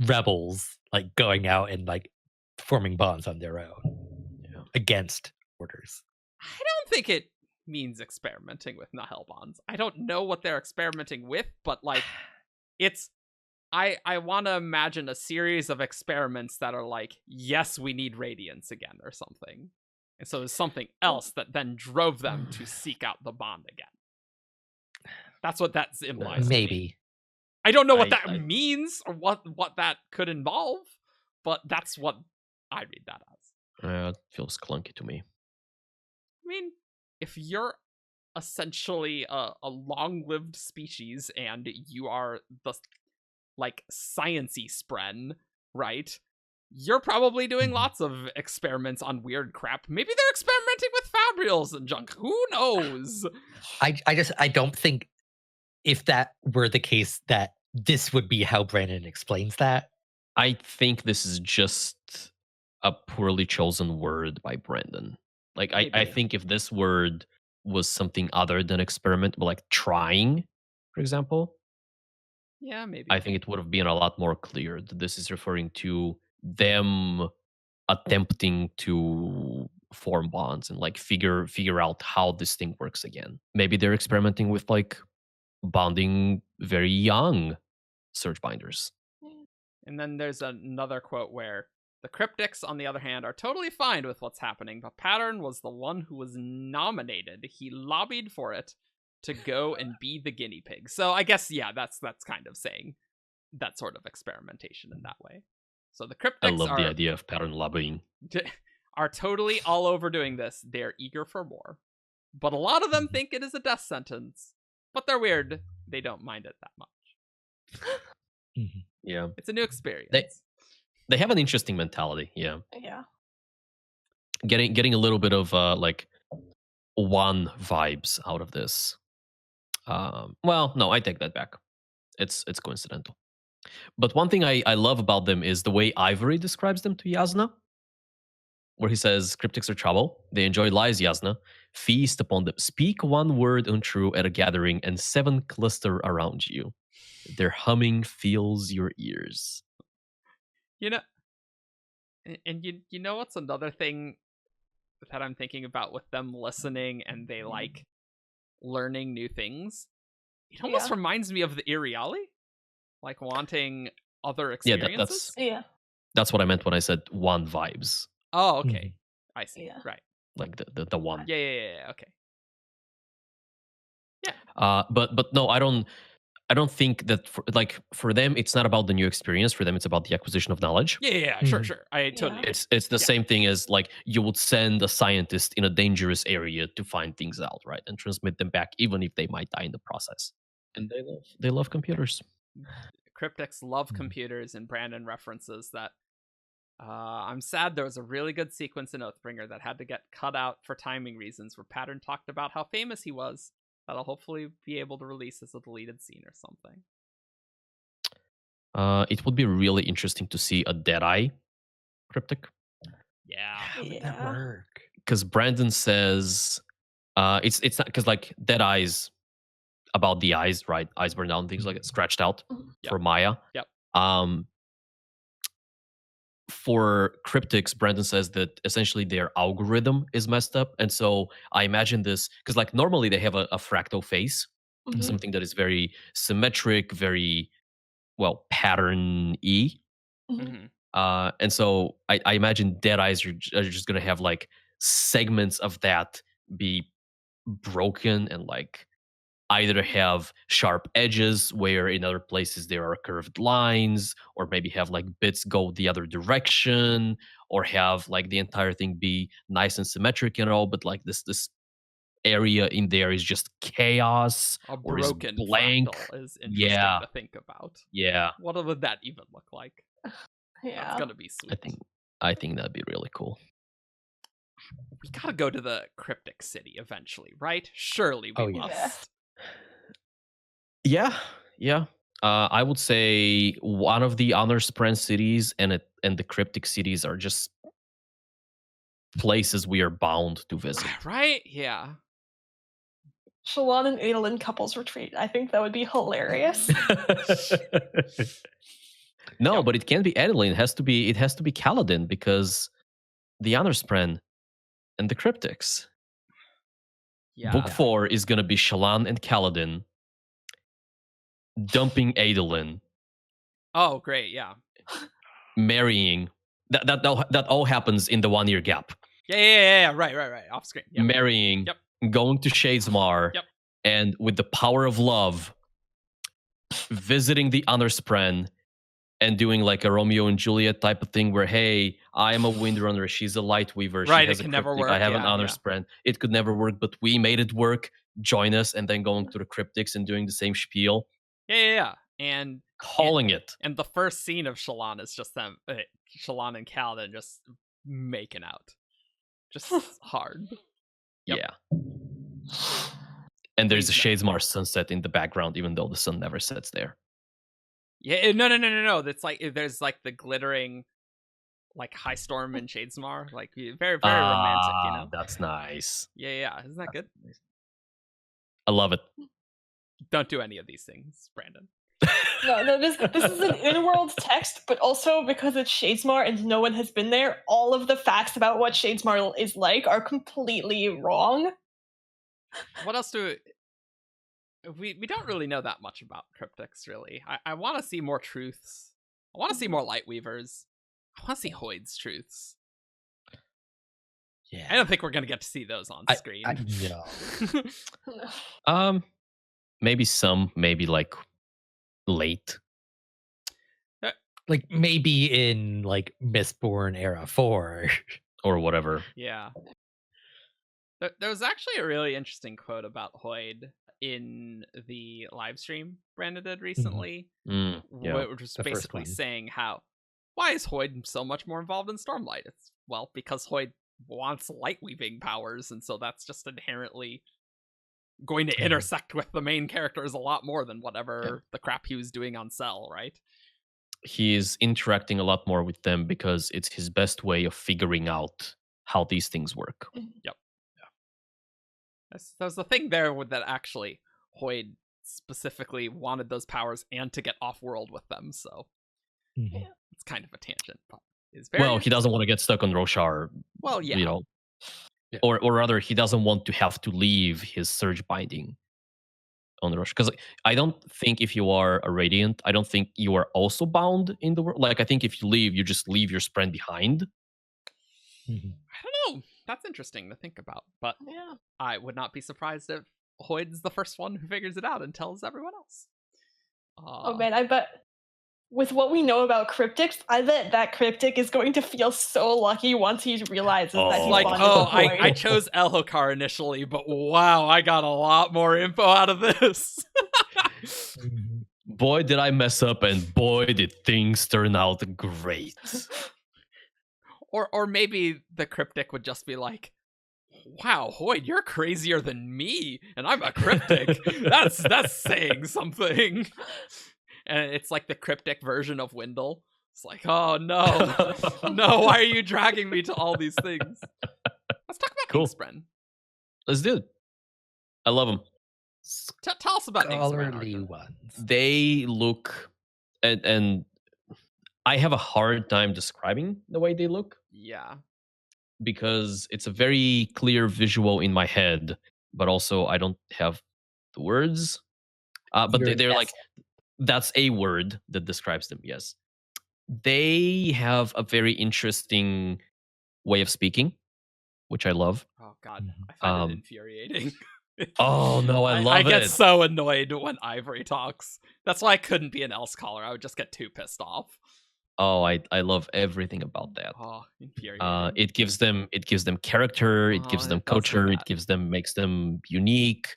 rebels like going out and like forming bonds on their own against orders. I don't think it means experimenting with Nahel bonds. I don't know what they're experimenting with, but like it's I want to imagine a series of experiments that are like, yes, we need radiance again or something. And so there's something else that then drove them to seek out the bond again. That's what that implies. Maybe. I don't know what that means or what that could involve, but that's what I read that as. It feels clunky to me. I mean, if you're essentially a long-lived species and you are the like sciencey Spren, right? You're probably doing lots of experiments on weird crap. Maybe they're experimenting with fabrials and junk. Who knows? I don't think, if that were the case, that this would be how Brandon explains that. I think this is just a poorly chosen word by Brandon. Like, I think if this word was something other than experiment, but like trying, for example, yeah, maybe. I think it would have been a lot more clear that this is referring to them attempting to form bonds and like figure out how this thing works again. Maybe they're experimenting with like bonding very young search binders. And then there's another quote where the cryptics, on the other hand, are totally fine with what's happening, but Pattern was the one who was nominated. He lobbied for it to go and be the guinea pig. So I guess, yeah, that's kind of saying that sort of experimentation in that way. So the cryptics I love the idea of Pattern lobbying. Are totally all over doing this. They're eager for more. But a lot of them think it is a death sentence. But they're weird. They don't mind it that much. Yeah. It's a new experience. They have an interesting mentality, yeah. Yeah. getting a little bit of like one vibes out of this. Well, no, I take that back. It's coincidental. But one thing I love about them is the way Ivory describes them to Yasna, where he says, cryptics are trouble. They enjoy lies, Yasna. Feast upon them. Speak one word untrue at a gathering, and 7 cluster around you. Their humming fills your ears. You know, and you know what's another thing that I'm thinking about with them listening and they like learning new things? It almost reminds me of the Iriali, like wanting other experiences. That's what I meant when I said one vibes. Oh, okay. I see. Yeah. Right. Like the one. Yeah. Okay. Yeah. But no, I don't think that for them it's not about the new experience. For them, it's about the acquisition of knowledge. Yeah. Sure. I totally. It's the same thing as like you would send a scientist in a dangerous area to find things out, right, and transmit them back, even if they might die in the process. And they love computers. Cryptics love computers, and Brandon references that. I'm sad there was a really good sequence in Oathbringer that had to get cut out for timing reasons, where Pattern talked about how famous he was. That'll hopefully be able to release as a deleted scene or something. It would be really interesting to see a Deadeye cryptic. Yeah. How would that work? Because Brandon says it's not because like Deadeye's about the eyes, right? Eyes burned out and things like it, scratched out for Maya. Yep. For cryptics, Brandon says that essentially their algorithm is messed up. And so I imagine this, because like normally they have a fractal face, something that is very symmetric, very, well, pattern-y. And so I imagine Dead Eyes are just going to have like segments of that be broken and like either have sharp edges where in other places there are curved lines, or maybe have like bits go the other direction, or have like the entire thing be nice and symmetric and all, but like this area in there is just chaos. A or broken is blank. Fractal is interesting to think about. Yeah. What would that even look like? That's gonna be sweet. I think that'd be really cool. We gotta go to the cryptic city eventually, right? Surely we must. Yeah. I would say one of the honor Spren cities and the cryptic cities are just places we are bound to visit. Right? Yeah. Shalon and Adolin couples retreat. I think that would be hilarious. No, but it can't be Adelaine. It has to be Kaladin, because the honor Spren and the cryptics. Yeah. Book 4 is gonna be Shallan and Kaladin dumping Adolin. Oh, great! Yeah. Marrying. That all happens in the 1 year gap. Yeah. Right. Off screen. Yep. Marrying. Yep. Going to Shadesmar. Yep. And with the power of love, visiting the honor Spren and doing like a Romeo and Juliet type of thing where, hey, I am a Windrunner, she's a Light Weaver, right, she has it can a never cryptic, work. I have an honor Spren. It could never work, but we made it work. Join us, and then going to the cryptics and doing the same spiel. Yeah. And calling it. And the first scene of Shallan is just them, Shallan and Kaladin just making out. Just hard. Yep. Yeah. And there's a Shadesmar sunset in the background, even though the sun never sets there. Yeah, no. That's like there's like the glittering, like high storm in Shadesmar, like very, very romantic. You know, that's nice. Yeah. Isn't that good? Nice. I love it. Don't do any of these things, Brandon. No, this is an in-world text, but also because it's Shadesmar and no one has been there, all of the facts about what Shadesmar is like are completely wrong. What else do we don't really know that much about cryptics, really. I want to see more truths. I want to see more Lightweavers. I want to see Hoid's truths. Yeah. I don't think we're going to get to see those on screen. No. Maybe some, maybe like late. Like maybe in like Mistborn era 4 or whatever. Yeah. There was actually a really interesting quote about Hoid in the live stream Brandon did recently, which was basically saying why is Hoid so much more involved in Stormlight? It's because Hoid wants light weaving powers, and so that's just inherently going to intersect with the main characters a lot more than whatever the crap he was doing on Cell, right? He is interacting a lot more with them because it's his best way of figuring out how these things work. Yep. Yeah. There's the thing there with that actually Hoid specifically wanted those powers and to get off-world with them, so it's kind of a tangent. But it's very he doesn't want to get stuck on Roshar. Well, yeah. You know. Yeah. Or rather, he doesn't want to have to leave his surge binding on the Roshar. Because I don't think if you are a Radiant, I don't think you are also bound in the world. Like, I think if you leave, you just leave your Spren behind. I don't know. That's interesting to think about. But I would not be surprised if Hoid's the first one who figures it out and tells everyone else. Oh man, I bet with what we know about cryptics, I bet that cryptic is going to feel so lucky once he realizes that he's like, bonded with I chose Elhokar initially, but wow, I got a lot more info out of this. Boy, did I mess up, and boy, did things turn out great. Or maybe the cryptic would just be like, wow, Hoid, you're crazier than me, and I'm a cryptic. that's saying something. And it's like the cryptic version of Wendell. It's like, oh no, no, why are you dragging me to all these things? Let's talk about Spren. Let's do it. I love them. Tell us about Scholarly ones. They look, and I have a hard time describing the way they look. Yeah. Because it's a very clear visual in my head, but also I don't have the words. But they're like, that's a word that describes them, yes. They have a very interesting way of speaking, which I love. Oh, God. I find it infuriating. Oh, no, I love it. I get so annoyed when Ivory talks. That's why I couldn't be an L scholar. I would just get too pissed off. Oh, I love everything about that. Oh, infuriating. It gives them character. It gives them culture. It makes them unique.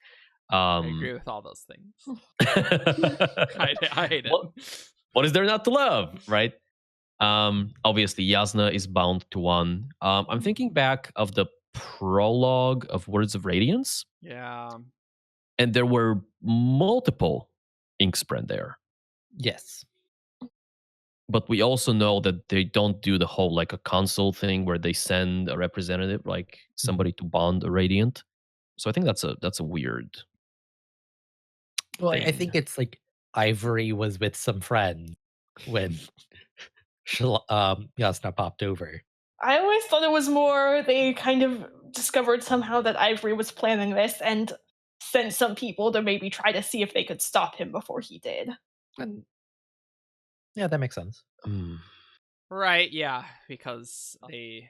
I agree with all those things. I hate it. What is there not to love, right? Obviously, Yasna is bound to one. I'm thinking back of the prologue of Words of Radiance. Yeah. And there were multiple Inkspren there. Yes. But we also know that they don't do the whole like a console thing where they send a representative, like somebody to bond a Radiant. So I think that's a weird. Well, I think it's like Ivory was with some friends when Yasna popped over. I always thought it was more they kind of discovered somehow that Ivory was planning this and sent some people to maybe try to see if they could stop him before he did. And yeah, that makes sense. Right, yeah, because they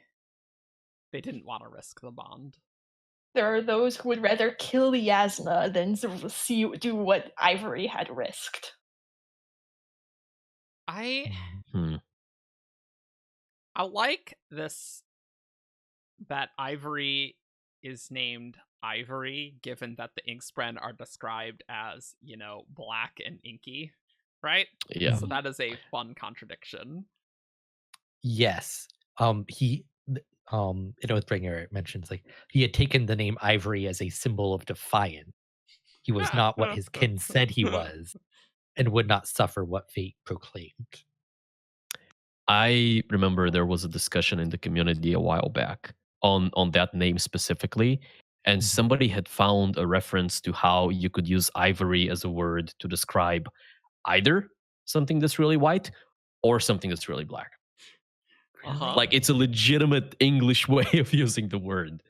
didn't want to risk the bond. There are those who would rather kill Yasna than do what Ivory had risked. I like this, that Ivory is named Ivory, given that the Inkspren are described as, black and inky, right? Yeah. So that is a fun contradiction. Yes. Oathbringer mentions like he had taken the name Ivory as a symbol of defiance. He was not what his kin said he was, and would not suffer what fate proclaimed. I remember there was a discussion in the community a while back on that name specifically, and somebody had found a reference to how you could use ivory as a word to describe either something that's really white or something that's really black. Like it's a legitimate English way of using the word.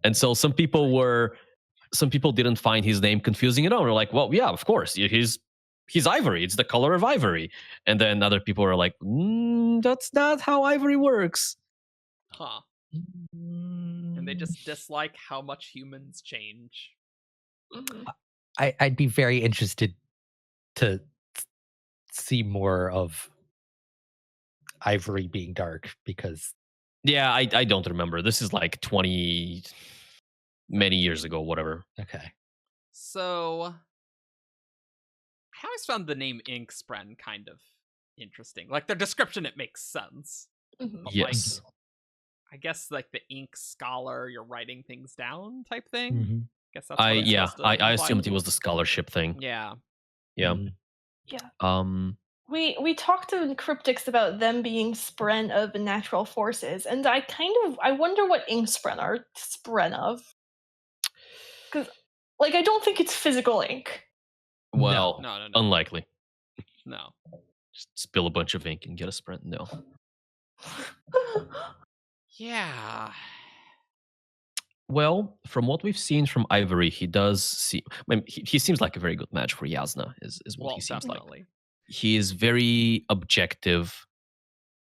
And so some people didn't find his name confusing at all. They're like, well, yeah, of course, he's ivory. It's the color of ivory. And then other people are like, that's not how ivory works. Huh. And they just dislike how much humans change. I'd be very interested to see more of Ivory being dark, because yeah, I don't remember. This is like 20 many years ago, whatever. Okay. So I always found the name Inkspren kind of interesting. Like their description, it makes sense. Yes. I guess like the ink scholar, you're writing things down type thing. Mm-hmm. Guess that's what it's supposed to I imply. assumed it was the scholarship thing. Yeah. Yeah. Mm-hmm. We talked in cryptics about them being Spren of natural forces, and I wonder what ink Spren are Spren of. Because, like, I don't think it's physical ink. Well, No. unlikely. No. Just spill a bunch of ink and get a sprint. No. Yeah. Well, from what we've seen from Ivory, he does see. I mean, he seems like a very good match for Yasna. Is what he seems definitely. like. He is very objective,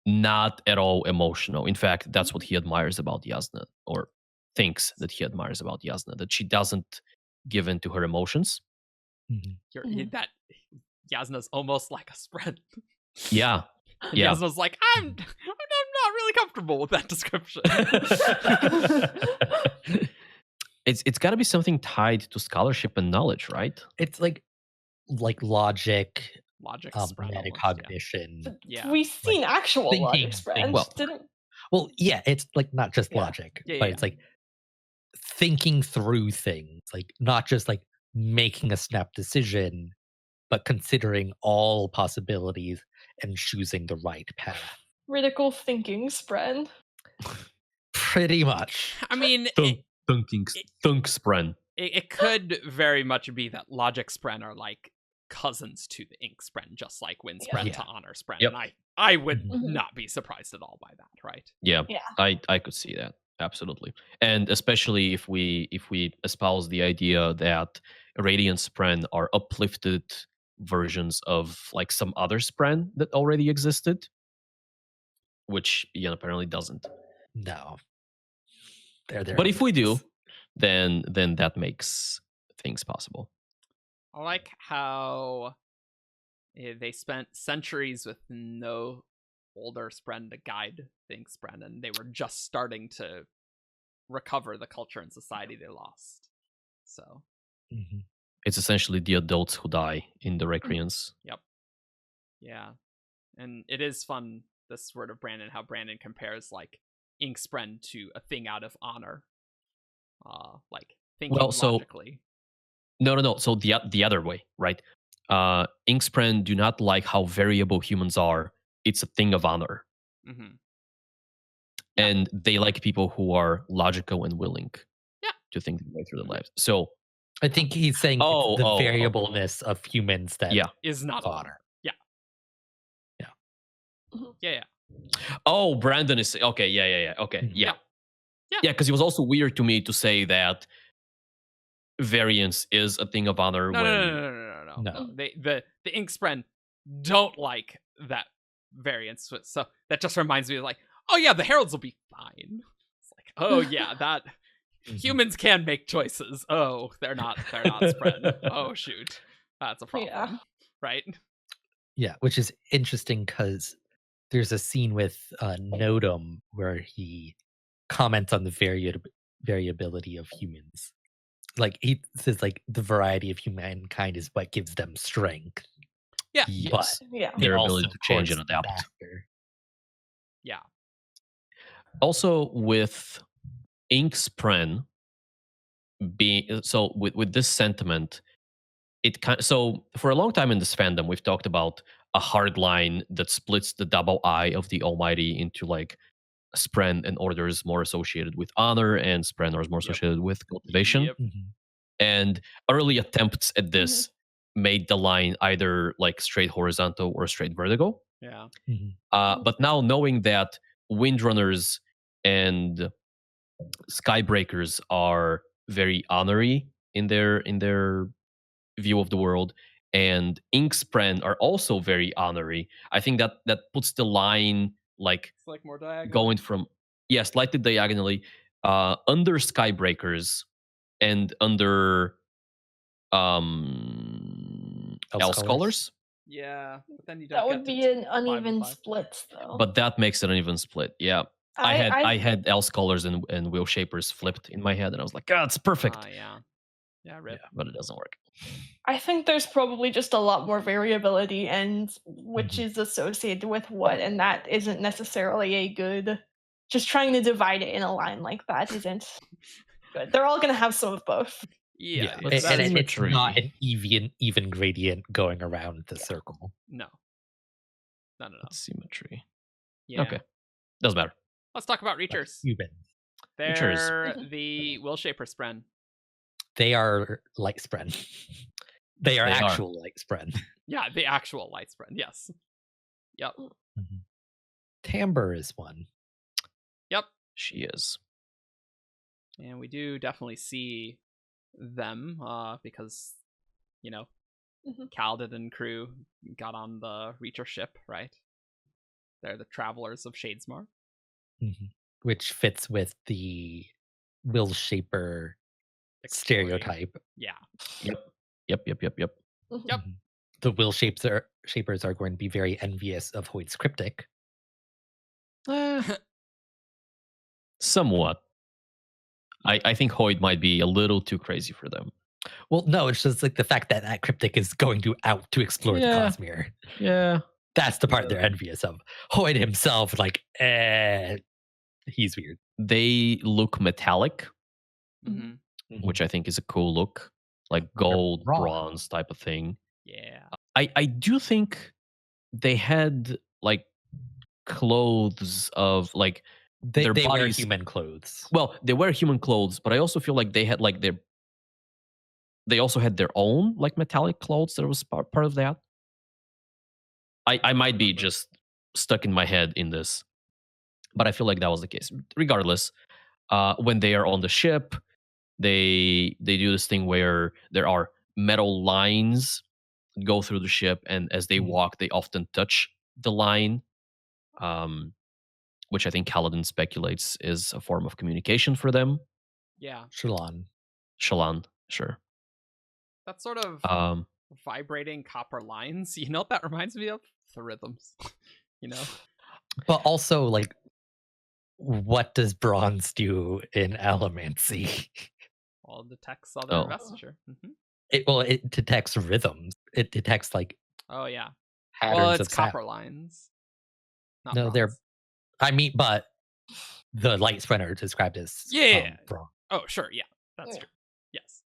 not at all emotional. In fact, that's what he admires about Yasna, or thinks that he admires about Yasna, that she doesn't give in to her emotions. Mm-hmm. That Yasna's almost like a Spren. Yeah. Yeah. Yasna's like, I'm not really comfortable with that description. It's got to be something tied to scholarship and knowledge, right? It's like logic, Spren metacognition. Yeah. We've seen actual logic Spren. Well, yeah, it's like not just logic, but it's like thinking through things, like not just like making a snap decision, but considering all possibilities and choosing the right path. Critical thinking Spren. Pretty much. I mean, Thunk Spren. It could very much be that logic Spren are like cousins to the ink Spren, just like Wind Spren to honor Spren. Yep. And I would not be surprised at all by that, right? Yeah. I could see that. Absolutely. And especially if we espouse the idea that Radiant Spren are uplifted versions of like some other Spren that already existed, which apparently doesn't. No. They're there. But if we do, then that makes things possible. I like how they spent centuries with no older Spren to guide things Spren, and they were just starting to recover the culture and society they lost. So it's essentially the adults who die in the Recreants. Yep. Yeah. And it is fun, this word of Brandon, how Brandon compares like ink Spren to a thing out of honor. Like thinking logically. No. So the other way, right? Ink Spren do not like how variable humans are. It's a thing of honor. Mm-hmm. And they like people who are logical and willing to think their way through their lives. So I think he's saying it's the variableness of humans that is not honor. Yeah. Oh, Brandon is okay. Yeah. Okay. Yeah. Because it was also weird to me to say that variance is a thing of honor. No. The ink Spren don't like that variance, so that just reminds me of like, oh yeah, the heralds will be fine. It's like, oh yeah, that humans can make choices. Oh, they're not Spren. Oh shoot, that's a problem, right? Yeah, which is interesting because there's a scene with Nodum where he comments on the variability of humans. Like he says, like the variety of humankind is what gives them strength. Yeah, but their ability to change and adapt. Yeah. Also, with ink Spren being so with this sentiment, it kind so for a long time in this fandom, we've talked about a hard line that splits the double eye of the Almighty into like Spren and orders more associated with honor, and Spren are more associated with cultivation. Yep. And early attempts at this made the line either like straight horizontal or straight vertical. Yeah. But now knowing that Windrunners and Skybreakers are very honorary in their view of the world, and Ink Spren are also very honorary, I think that puts the line like it's like more diagonal. Going from slightly diagonally under Skybreakers and under L-Scholars. Yeah, but then you don't that would be an uneven split, though. But that makes an uneven split. Yeah, I had L-Scholars and Wheel Shapers flipped in my head, and I was like, "God, it's perfect." Rip. But it doesn't work. I think there's probably just a lot more variability, and which is associated with what, and that isn't necessarily a good just trying to divide it in a line like that isn't good. They're all going to have some of both. Yeah, and it's not an even gradient going around the circle. No. It's symmetry. Yeah. Okay, doesn't matter. Let's talk about Reachers. They're the Will Shaper Spren. They are light Spren. They are actual light Spren. Yeah, the actual light Spren. Yes. Yep. Mm-hmm. Timbre is one. Yep, she is. And we do definitely see them because, you know, Kaldin and crew got on the Reacher ship, right? They're the travelers of Shadesmar. Mm-hmm. Which fits with the Will Shaper stereotype. Yeah. Yep. Mm-hmm. The Will Shapers are going to be very envious of Hoyt's cryptic. Somewhat. I think Hoyt might be a little too crazy for them. Well, no, it's just like the fact that that cryptic is going out to explore the Cosmere. Yeah. That's the part they're envious of. Hoyt himself, like, he's weird. They look metallic, Mm-hmm. which I think is a cool look. Like gold, bronze type of thing. Yeah. I do think they had like clothes of like their bodies. Wear human clothes. Well, they wear human clothes, but I also feel like they had like they also had their own like metallic clothes that was part of that. I might be just stuck in my head in this, but I feel like that was the case. Regardless, when they are on the ship, they do this thing where there are metal lines go through the ship, and as they walk, they often touch the line, which I think Kaladin speculates is a form of communication for them. Yeah. Shallan, sure. That sort of vibrating copper lines. You know what that reminds me of? The rhythms. You know? But also, like, what does bronze do in Allomancy? Well, it detects other vesture. Mm-hmm. It detects rhythms. It detects, like, patterns it's of copper lines. Not no, bronze. But the light Spren are described as bronze. Oh, sure, yeah, that's true. Yes,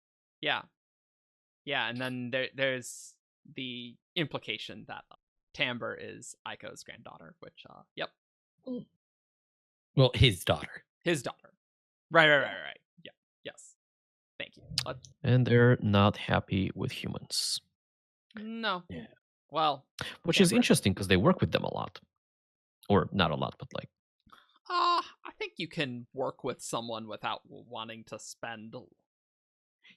yeah, and then there's the implication that Timbre is Aiko's granddaughter, which, Well, his daughter. Right. Yeah, yes. Thank you. And they're not happy with humans. No. Yeah. Well, which is interesting because they work with them a lot. Or not a lot, but like. I think you can work with someone without wanting to spend.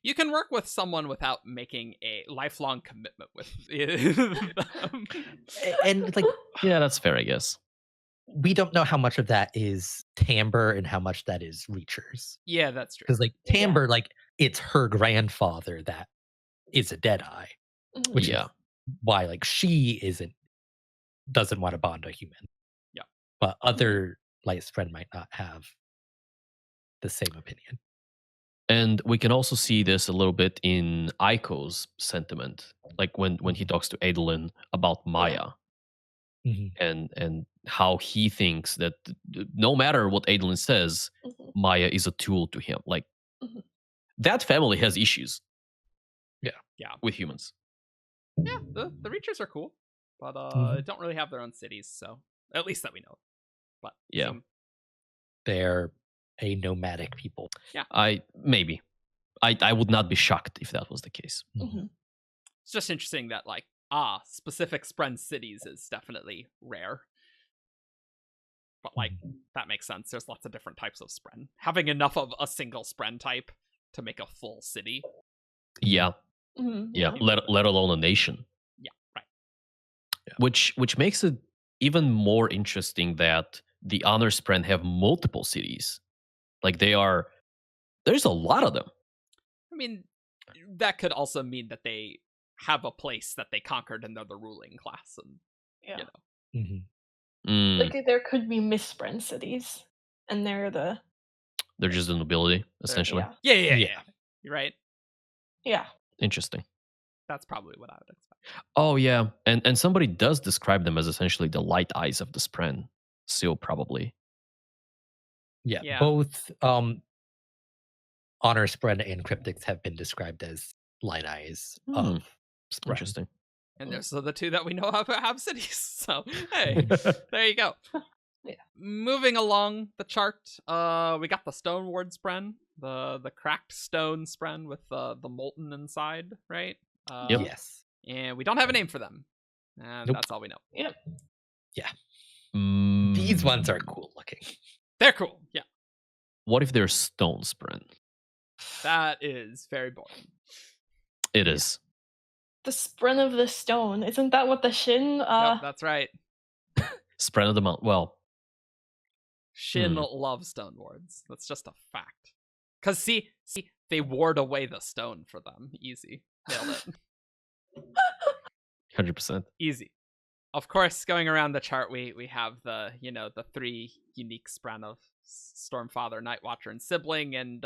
You can work with someone without making a lifelong commitment with them. And like, yeah, that's fair, I guess. We don't know how much of that is Timbre and how much that is Reachers. Yeah, that's true. Because like Timbre, like it's her grandfather that is a Deadeye, which is why like she doesn't want to bond a human. Yeah, but other light Spren might not have the same opinion. And we can also see this a little bit in Aiko's sentiment, like when he talks to Adolin about Maya, and how he thinks that no matter what Adolin says, Maya is a tool to him. Like that family has issues. Yeah, with humans. Yeah, the Reachers are cool, but don't really have their own cities, so at least that we know. But they're a nomadic people. Yeah, I would not be shocked if that was the case. It's just interesting that like specific Spren cities is definitely rare, but like that makes sense. There's lots of different types of Spren. Having enough of a single Spren type to make a full city. Yeah. Let alone a nation. Yeah, right. Yeah. Which makes it even more interesting that the Honor Spren have multiple cities. Like there's a lot of them. I mean, that could also mean that they have a place that they conquered and they're the ruling class, and you know. Like there could be misspren cities, and they're just the nobility essentially. Yeah. You're right. Yeah. Interesting. That's probably what I would expect. Oh yeah, and somebody does describe them as essentially the light eyes of the Spren. Still probably. Yeah. Both Honor Spren and Cryptics have been described as light eyes of Spren. Interesting. And there's the two that we know have cities. So, hey, there you go. Yeah. Moving along the chart, we got the Stone Ward Spren, the cracked stone Spren with the molten inside, right? Yes. And we don't have a name for them. And Nope. that's all we know. Yep. Yeah. These ones are cool looking. They're cool, yeah. What if they're stone Spren? That is very boring. It is. The Spren of the Stone. Isn't that what the Shin? Yep, that's right. Spren of the Mountain. Well, Shin loves Stone Wards. That's just a fact. Because, see, they ward away the stone for them. Easy. Nailed it. 100%. Easy. Of course, going around the chart, we have the 3 unique Spren of Stormfather, Nightwatcher, and Sibling, and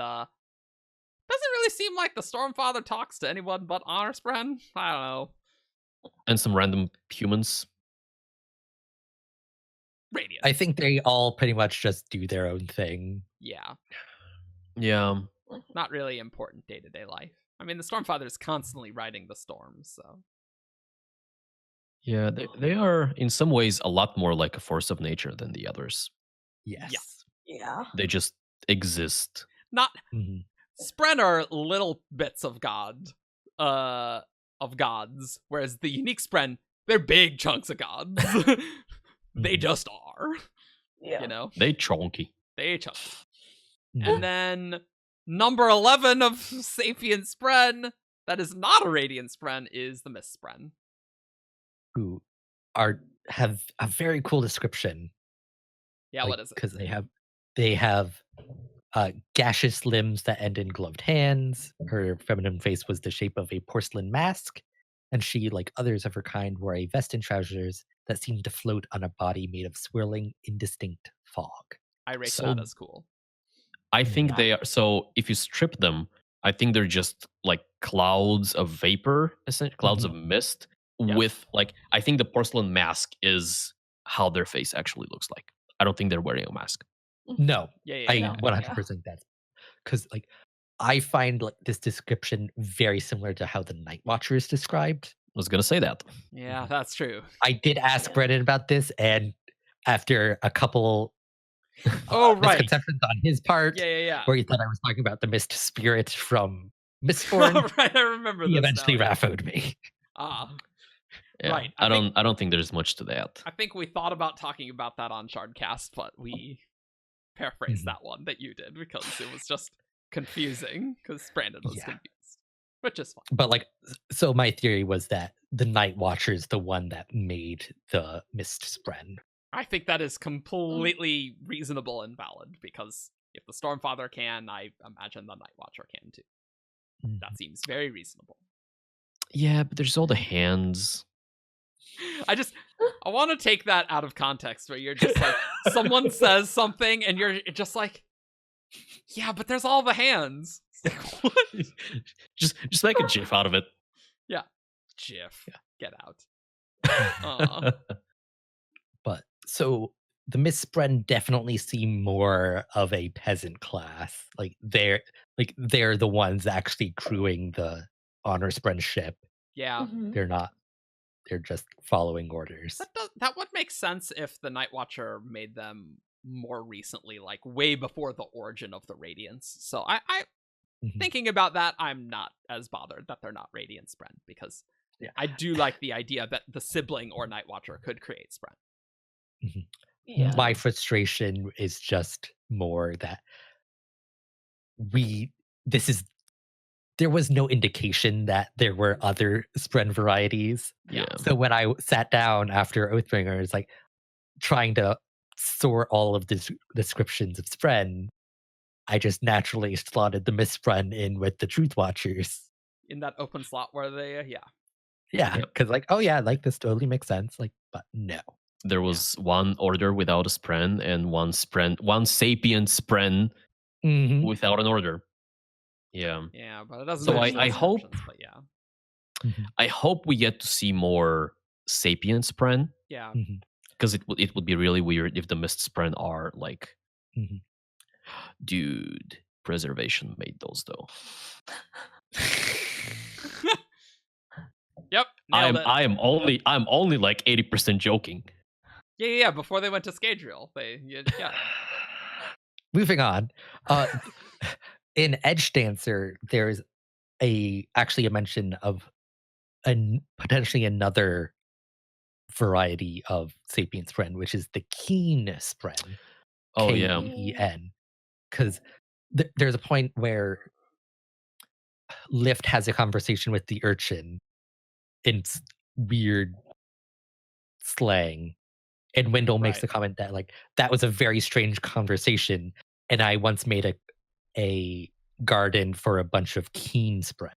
doesn't really seem like the Stormfather talks to anyone but Honor Spren. I don't know. And some random humans. Radiant. I think they all pretty much just do their own thing. Yeah. Yeah. Not really important day-to-day life. I mean, the Stormfather is constantly riding the storms, so. Yeah, they are in some ways a lot more like a force of nature than the others. Yes. Yeah. They just exist. Not Mhm. Spren are little bits of gods, whereas the unique Spren, they're big chunks of gods. They just are. Yeah. You know? They chonky. They chunky. Mhm. And then number 11 of Sapient Spren, that is not a Radiant Spren, is the Mist Spren. Who have a very cool description. Yeah, what is it? Because they have gaseous limbs that end in gloved hands. Her feminine face was the shape of a porcelain mask, and she, like others of her kind, wore a vest and trousers that seemed to float on a body made of swirling, indistinct fog. I rate So- that as cool. I think they are. So if you strip them, I think they're just like clouds of vapor, essentially clouds of mist. Yeah. With like, I think the porcelain mask is how their face actually looks like. I don't think they're wearing a mask. No, Yeah. I no. 100% that's because like I find like this description very similar to how the Night Watcher is described. I was gonna say that. Yeah, that's true. I did ask Brennan about this, and after a couple Oh, right. misconceptions on his part, Yeah. where he thought I was talking about the Mist Spirit from Mistborn, Right, I remember he this eventually now. rafoed me. Ah, Yeah. Right, I I don't think there's much to that. I think we thought about talking about that on Shardcast, but we paraphrased that one that you did because it was just confusing because Brandon was Yeah. confused, which is fine. But like, so my theory was that the Night Watcher is the one that made the Mist Spren. I think that is completely reasonable and valid because if the Stormfather can, I imagine the Night Watcher can too. That seems very reasonable. Yeah, but there's all the hands. I want to take that out of context where you're just like, someone says something and you're just like, yeah, but there's all the hands. It's like, what? Just make a gif out of it. GIF. Get out. But so the Mist Spren definitely seem more of a peasant class. Like they're the ones actually crewing the Honor Spren ship. Yeah. Mhm. They're not. They're just following orders. That would make sense if the Night Watcher made them more recently, like way before the origin of the Radiance. So I Mhm. thinking about that, I'm not as bothered that they're not Radiant Spren because Yeah. I do like the idea that the sibling or Night Watcher could create Spren. Yeah. My frustration is just more that there was no indication that there were other Spren varieties. Yeah. So when I sat down after Oathbringer, it's like trying to sort all of the descriptions of Spren, I just naturally slotted the Mist Spren in with the Truth Watchers. In that open slot where they, Yeah, Yep. because like, oh yeah, like this totally makes sense. Like, but no. There was one order without a Spren and one sapient Spren Mhm. without an order. Yeah. Yeah, but it doesn't. So mention I those hope- options, but yeah, I hope we get to see more sapient Spren yeah. because it would be really weird if the Mist Spren are like Mhm. Dude, preservation made those though. Yep, nailed it. I'm only like 80% joking. Yeah. Before they went to Scadrial, yeah. Moving on. In Edge Dancer, there's actually a mention of potentially another variety of sapient Spren, which is the keen Spren. Oh yeah. K-E-N. Because there's a point where Lift has a conversation with the urchin in weird slang, and Wendell makes the comment that like that was a very strange conversation, and I once made a garden for a bunch of keen Spren.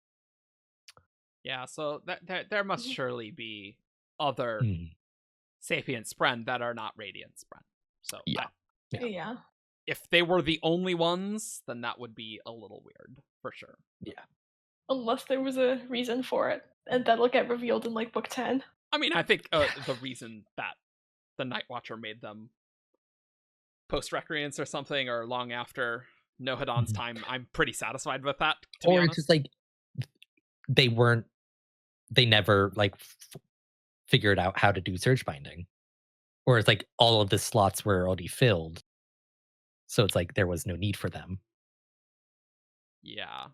Yeah, so there must surely be other sapient Spren that are not radiant Spren. So Yeah. If they were the only ones, then that would be a little weird for sure. Yeah. Unless there was a reason for it, and that'll get revealed in like book 10. I mean, I think the reason that the Night Watcher made them post-recreance or something, or long after Nohadon's time, I'm pretty satisfied with that, to be honest. Or just like they never like figured out how to do surge binding. Or it's like all of the slots were already filled. So it's like there was no need for them. Yeah.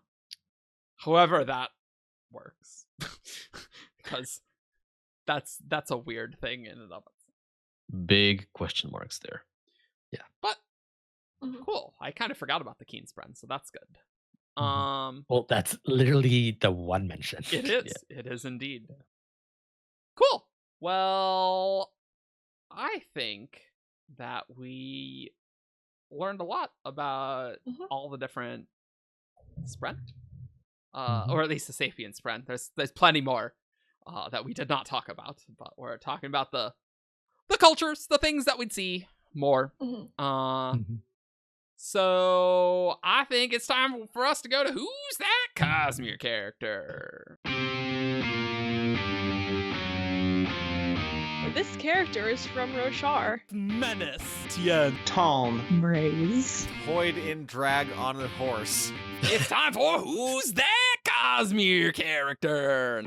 However that works. Because that's a weird thing in and of itself. Big question marks there. Yeah. But cool. I kind of forgot about the Keen Spren, so that's good. Well, that's literally the one mention. It is. Yeah. It is indeed. Cool. Well, I think that we learned a lot about all the different Spren. Or at least the sapient Spren. There's plenty more that we did not talk about, but we're talking about the cultures, the things that we'd see more. So I think it's time for us to go to Who's That Cosmere Character? This character is from Roshar. Menace, Tien, Talm, Braze, Void in drag on a horse. It's time for Who's That Cosmere Character?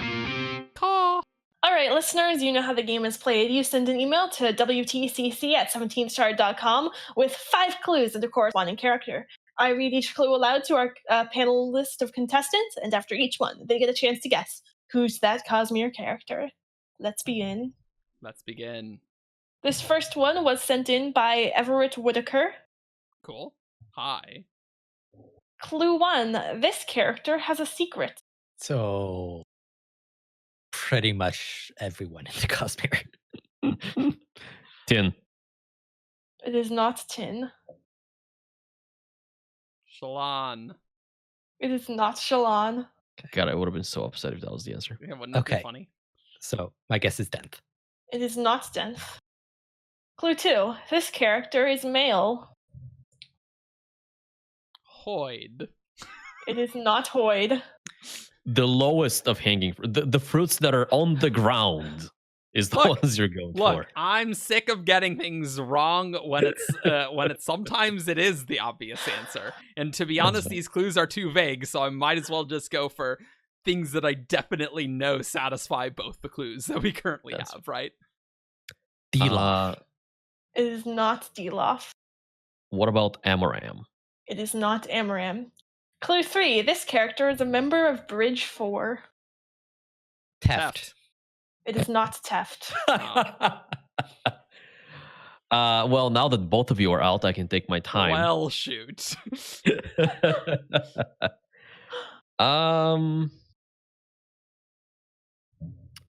Caw. All right, listeners, you know how the game is played. You send an email to wtcc@17thshard.com with 5 clues and a corresponding character. I read each clue aloud to our panel list of contestants, and after each one, they get a chance to guess who's that Cosmere character. Let's begin. This first one was sent in by Everett Whitaker. Cool. Hi. Clue 1. This character has a secret. So pretty much everyone in the Cosmere. Tin. It is not Tin. Shallan. It is not Shallan. God, I would have been so upset if that was the answer. Yeah, wouldn't that be funny? So my guess is Denth. It is not Denth. Clue 2. This character is male. Hoid. It is not Hoid. The lowest of hanging fruit. The fruits that are on the ground is the ones you're going for. I'm sick of getting things wrong when it's sometimes it is the obvious answer. And to be honest, these clues are too vague, so I might as well just go for things that I definitely know satisfy both the clues that we currently have, right? Delof. It is not Delof. What about Amaram? It is not Amaram. Clue 3. This character is a member of Bridge 4. Teft. It is not Teft. Well, now that both of you are out, I can take my time. Well, shoot.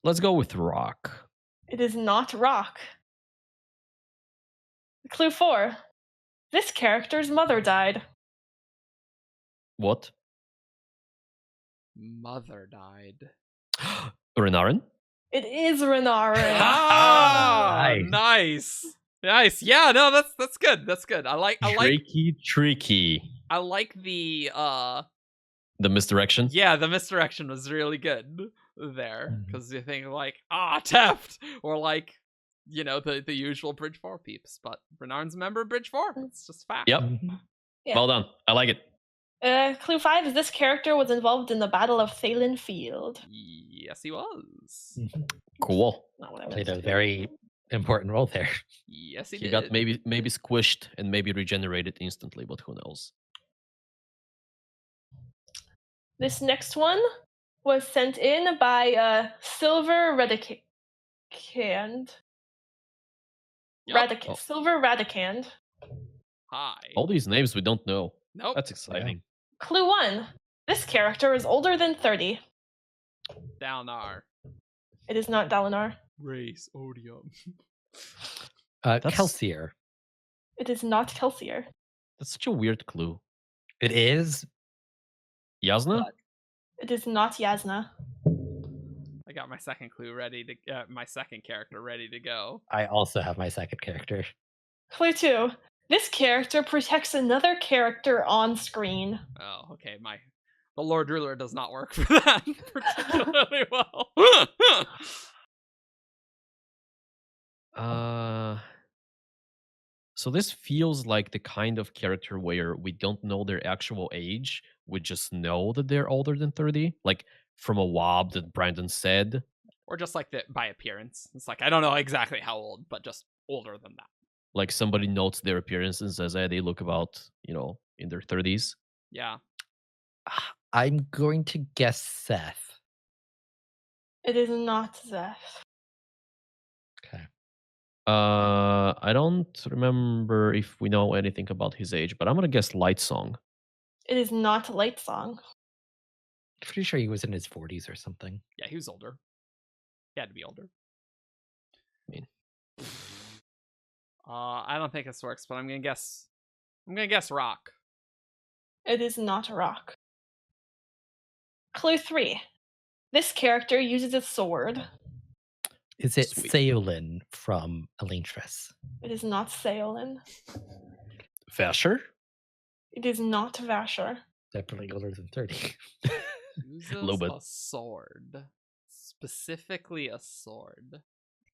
Let's go with Rock. It is not Rock. Clue 4. This character's mother died. What? Mother died. Renarin? It is Renarin. Nice. Yeah, no, that's good. That's good. I like tricky. I like the misdirection. Yeah, the misdirection was really good there, because you think like Teft, or like, you know, the usual Bridge 4 peeps, but Renarin's a member of Bridge 4. It's just fact. Yep. Yeah. Well done. I like it. Clue 5 is this character was involved in the Battle of Thalen Field. Yes, he was. Cool. Not what I Played a wanted. very important role there. Yes, he He did. got maybe squished and maybe regenerated instantly, but who knows? This next one was sent in by Silver Radicand. Yep. Oh. Silver Radicand. Hi. All these names we don't know. Nope. That's exciting. Clue 1. This character is older than 30. Downar. It is not Dalinar. Race odium. Kelsier. It is not Kelsier. That's such a weird clue. It is. Yasna? It is not Yasna. I got my second clue ready to my second character ready to go. I also have my second character. Clue 2. This character protects another character on screen. Oh, okay. The Lord Ruler does not work for that particularly well. So this feels like the kind of character where we don't know their actual age. We just know that they're older than 30. Like from a wob that Brandon said. Or just like by appearance. It's like, I don't know exactly how old, but just older than that. Like somebody notes their appearance and says, hey, they look about, in their 30s. Yeah. I'm going to guess Seth. It is not Zeth. Okay. I don't remember if we know anything about his age, but I'm going to guess Light Song. It is not Lightsong. Pretty sure he was in his 40s or something. Yeah, he was older. He had to be older. I mean, I don't think this works, but I'm gonna guess Rock. It is not Rock. Clue 3. This character uses a sword. Is it Sweet. Seolin from Elantris? It is not Seolin. Vasher? It is not Vasher. Definitely older than 30. Uses Little bit. a sword. Specifically a sword.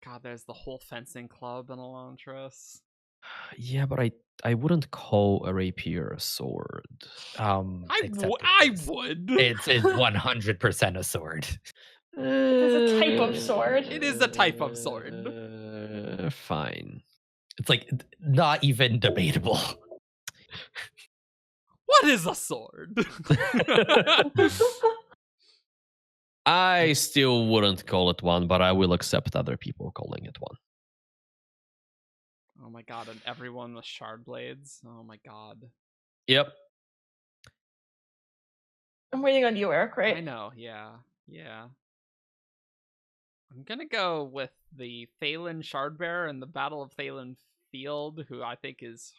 God, there's the whole fencing club in Elantris. Yeah, but I wouldn't call a rapier a sword. I would. It's 100% a sword. It is a type of sword. It is a type of sword. Fine. It's like not even debatable. What is a sword? I still wouldn't call it one, but I will accept other people calling it one. Oh my god, and everyone with shard blades. Oh my god. Yep. I'm waiting on you, Eric, right? I know, yeah. I'm gonna go with the Thalen Shardbearer in the Battle of Thalen Field, who I think is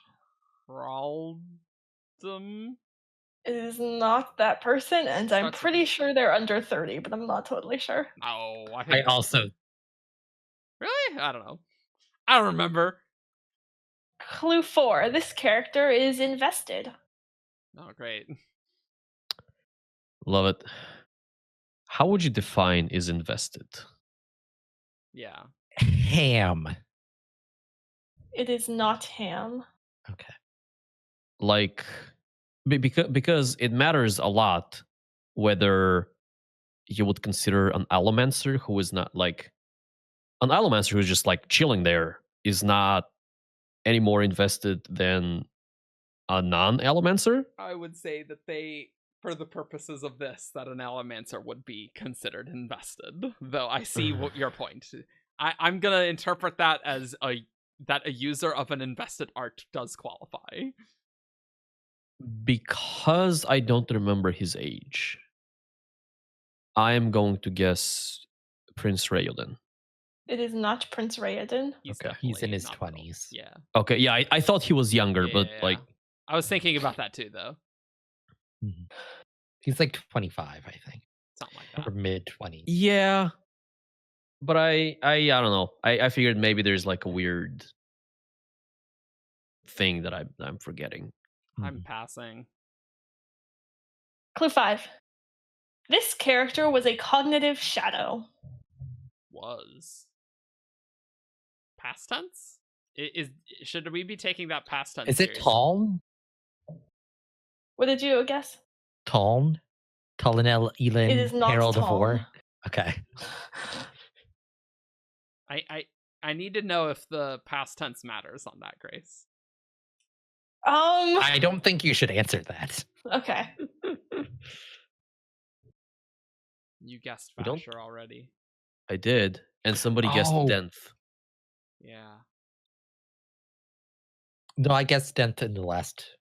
Hraldum. It is not that person, and I'm Starts with- pretty sure they're under 30, but I'm not totally sure. Oh, I I think. also Really? I don't know. I don't remember. Clue 4. This character is invested. Oh, great. Love it. How would you define is invested? Yeah. ham. It is not Ham. Okay. Like, because it matters a lot whether you would consider an allomancer who is not like an allomancer who is just like chilling there is not any more invested than a non-allomancer. I would say that they, for the purposes of this, that an Allomancer would be considered invested. Though I see what your point. I'm gonna interpret that as that a user of an invested art does qualify. Because I don't remember his age, I am going to guess Prince Rayoden. It is not Prince Rayoden. He's He's in definitely his not middle. 20s. Yeah. Okay, yeah, I thought he was younger, but like, I was thinking about that too, though. Mhm. He's like 25, I think, Something like or that. mid 20s. yeah. But I don't know. I figured maybe there's like a weird thing that I'm forgetting. I'm passing. Clue 5. This character was a cognitive shadow. Was. Past tense? Should we be taking that past tense? Is it seriously? tall? What did you guess? Taln? Talonel Elin It is not Herald of Taln. War? Okay. I need to know if the past tense matters on that, Grace. I don't think you should answer that. Okay. You guessed We don't- Vasher already. I did, and somebody guessed Oh. Denth. Yeah. No, I guess Dent in the last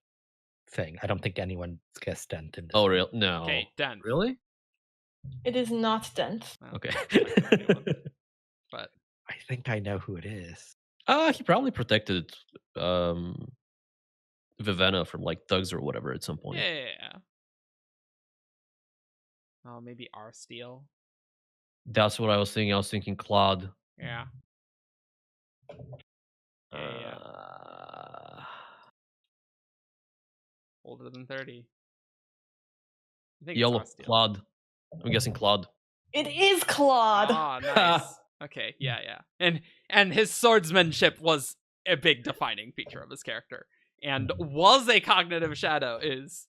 thing. I don't think anyone guessed Dent in this. Oh, one. real? No. Okay, Denth. Really? It is not Dent. Well, Okay. but I think I know who it is. He probably protected Vivenna from like thugs or whatever at some point. yeah. Oh, maybe R Steel. That's what I was thinking. I was thinking Claude. Yeah. Yeah. Older than 30. I think Yellow it's R Steel. Claude. I'm guessing Claude. It is Claude. Ah, nice. Okay, yeah. And his swordsmanship was a big defining feature of his character. And was a cognitive shadow is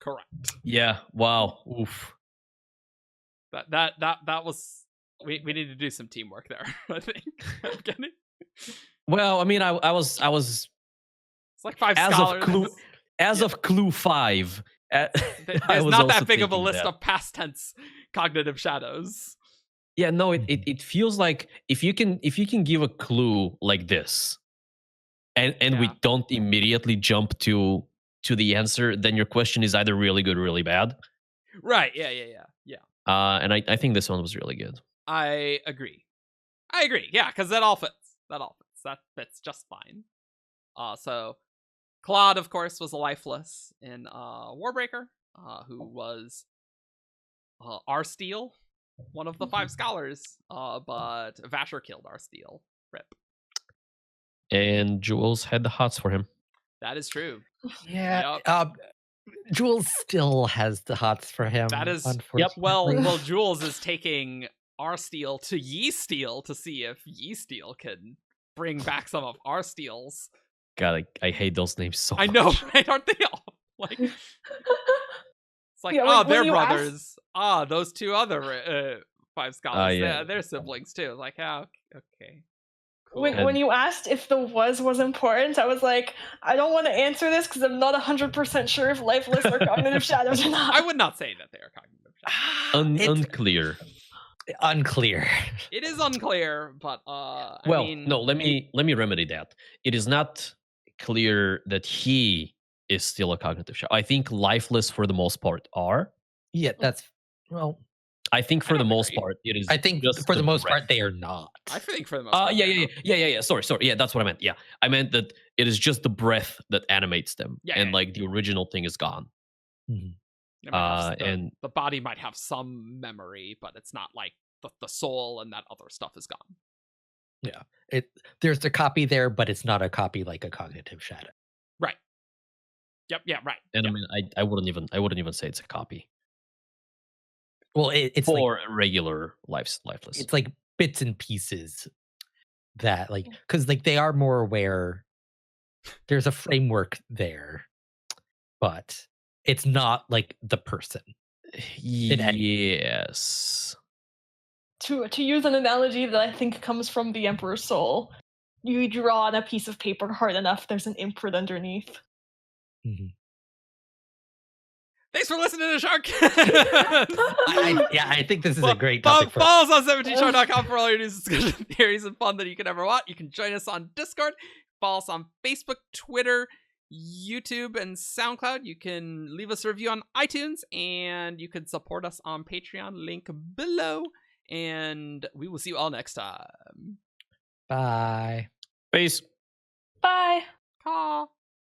correct. Yeah. Wow. Oof. That was we need to do some teamwork there, I think. Evgeni. Well, I mean, I was It's like 5 as scholars. of clue of clue 5. I There's was not also that big of a thinking list that. of past tense cognitive shadows. Yeah, no, it feels like if you can give a clue like this, and we Yeah. don't immediately jump to the answer, then your question is either really good or really bad. Right, yeah. And I think this one was really good. I agree. Yeah, because that all fits. That fits just fine. So Claude, of course, was a lifeless in Warbreaker, who was R Steel, one of the 5 scholars. But Vasher killed R Steel. Rip. And Jules had the hots for him. That is true. Yeah. Yep. Jules still has the hots for him. That is unfortunately. Well, Jules is taking R Steel to Ye Steel to see if Ye Steel can bring back some of R Steel's. God, I hate those names so I much. know, right? Aren't they all like? It's like, Yeah, when they're you brothers. Those 2 other 5 scholars, yeah. they're siblings too. Like, okay. Cool. When you asked if the was important, I was like, I don't want to answer this because I'm not 100% sure if lifeless are cognitive shadows or not. I would not say that they are cognitive shadows. It's Unclear. unclear. It is unclear, but Well, I mean, no, let me remedy that. It is not clear that he is still a cognitive shadow. I think lifeless for the most part are. Yeah, that's well. I think for the don't most agree. part it is. I think just for the most breath. part they are not. I think for the most part, Yeah. they're not. Sorry. Yeah, that's what I meant. Yeah, I meant that it is just the breath that animates them, Yeah, and yeah, like the original thing is gone. Mhm. It might have and the body might have some memory, but it's not like the soul and that other stuff is gone. There's a copy there, but it's not a copy like a cognitive shadow. Right. Yep. Yeah. Right. and yep. I mean, I wouldn't even say it's a copy Well, it's like for regular lifeless. it's like bits and pieces that like because like they are more aware. There's a framework there, but it's not like the person. Yes. To use an analogy that I think comes from the Emperor's Soul, you draw on a piece of paper hard enough, there's an imprint underneath. Mhm. Thanks for listening to Shark. I think this is a great topic for Follow us on 17shard.com for all your news, discussion, theories, and fun that you can ever want. You can join us on Discord. Follow us on Facebook, Twitter, YouTube, and SoundCloud. You can leave us a review on iTunes, and you can support us on Patreon. Link below. And we will see you all next time. Bye. Peace. Bye. Caw.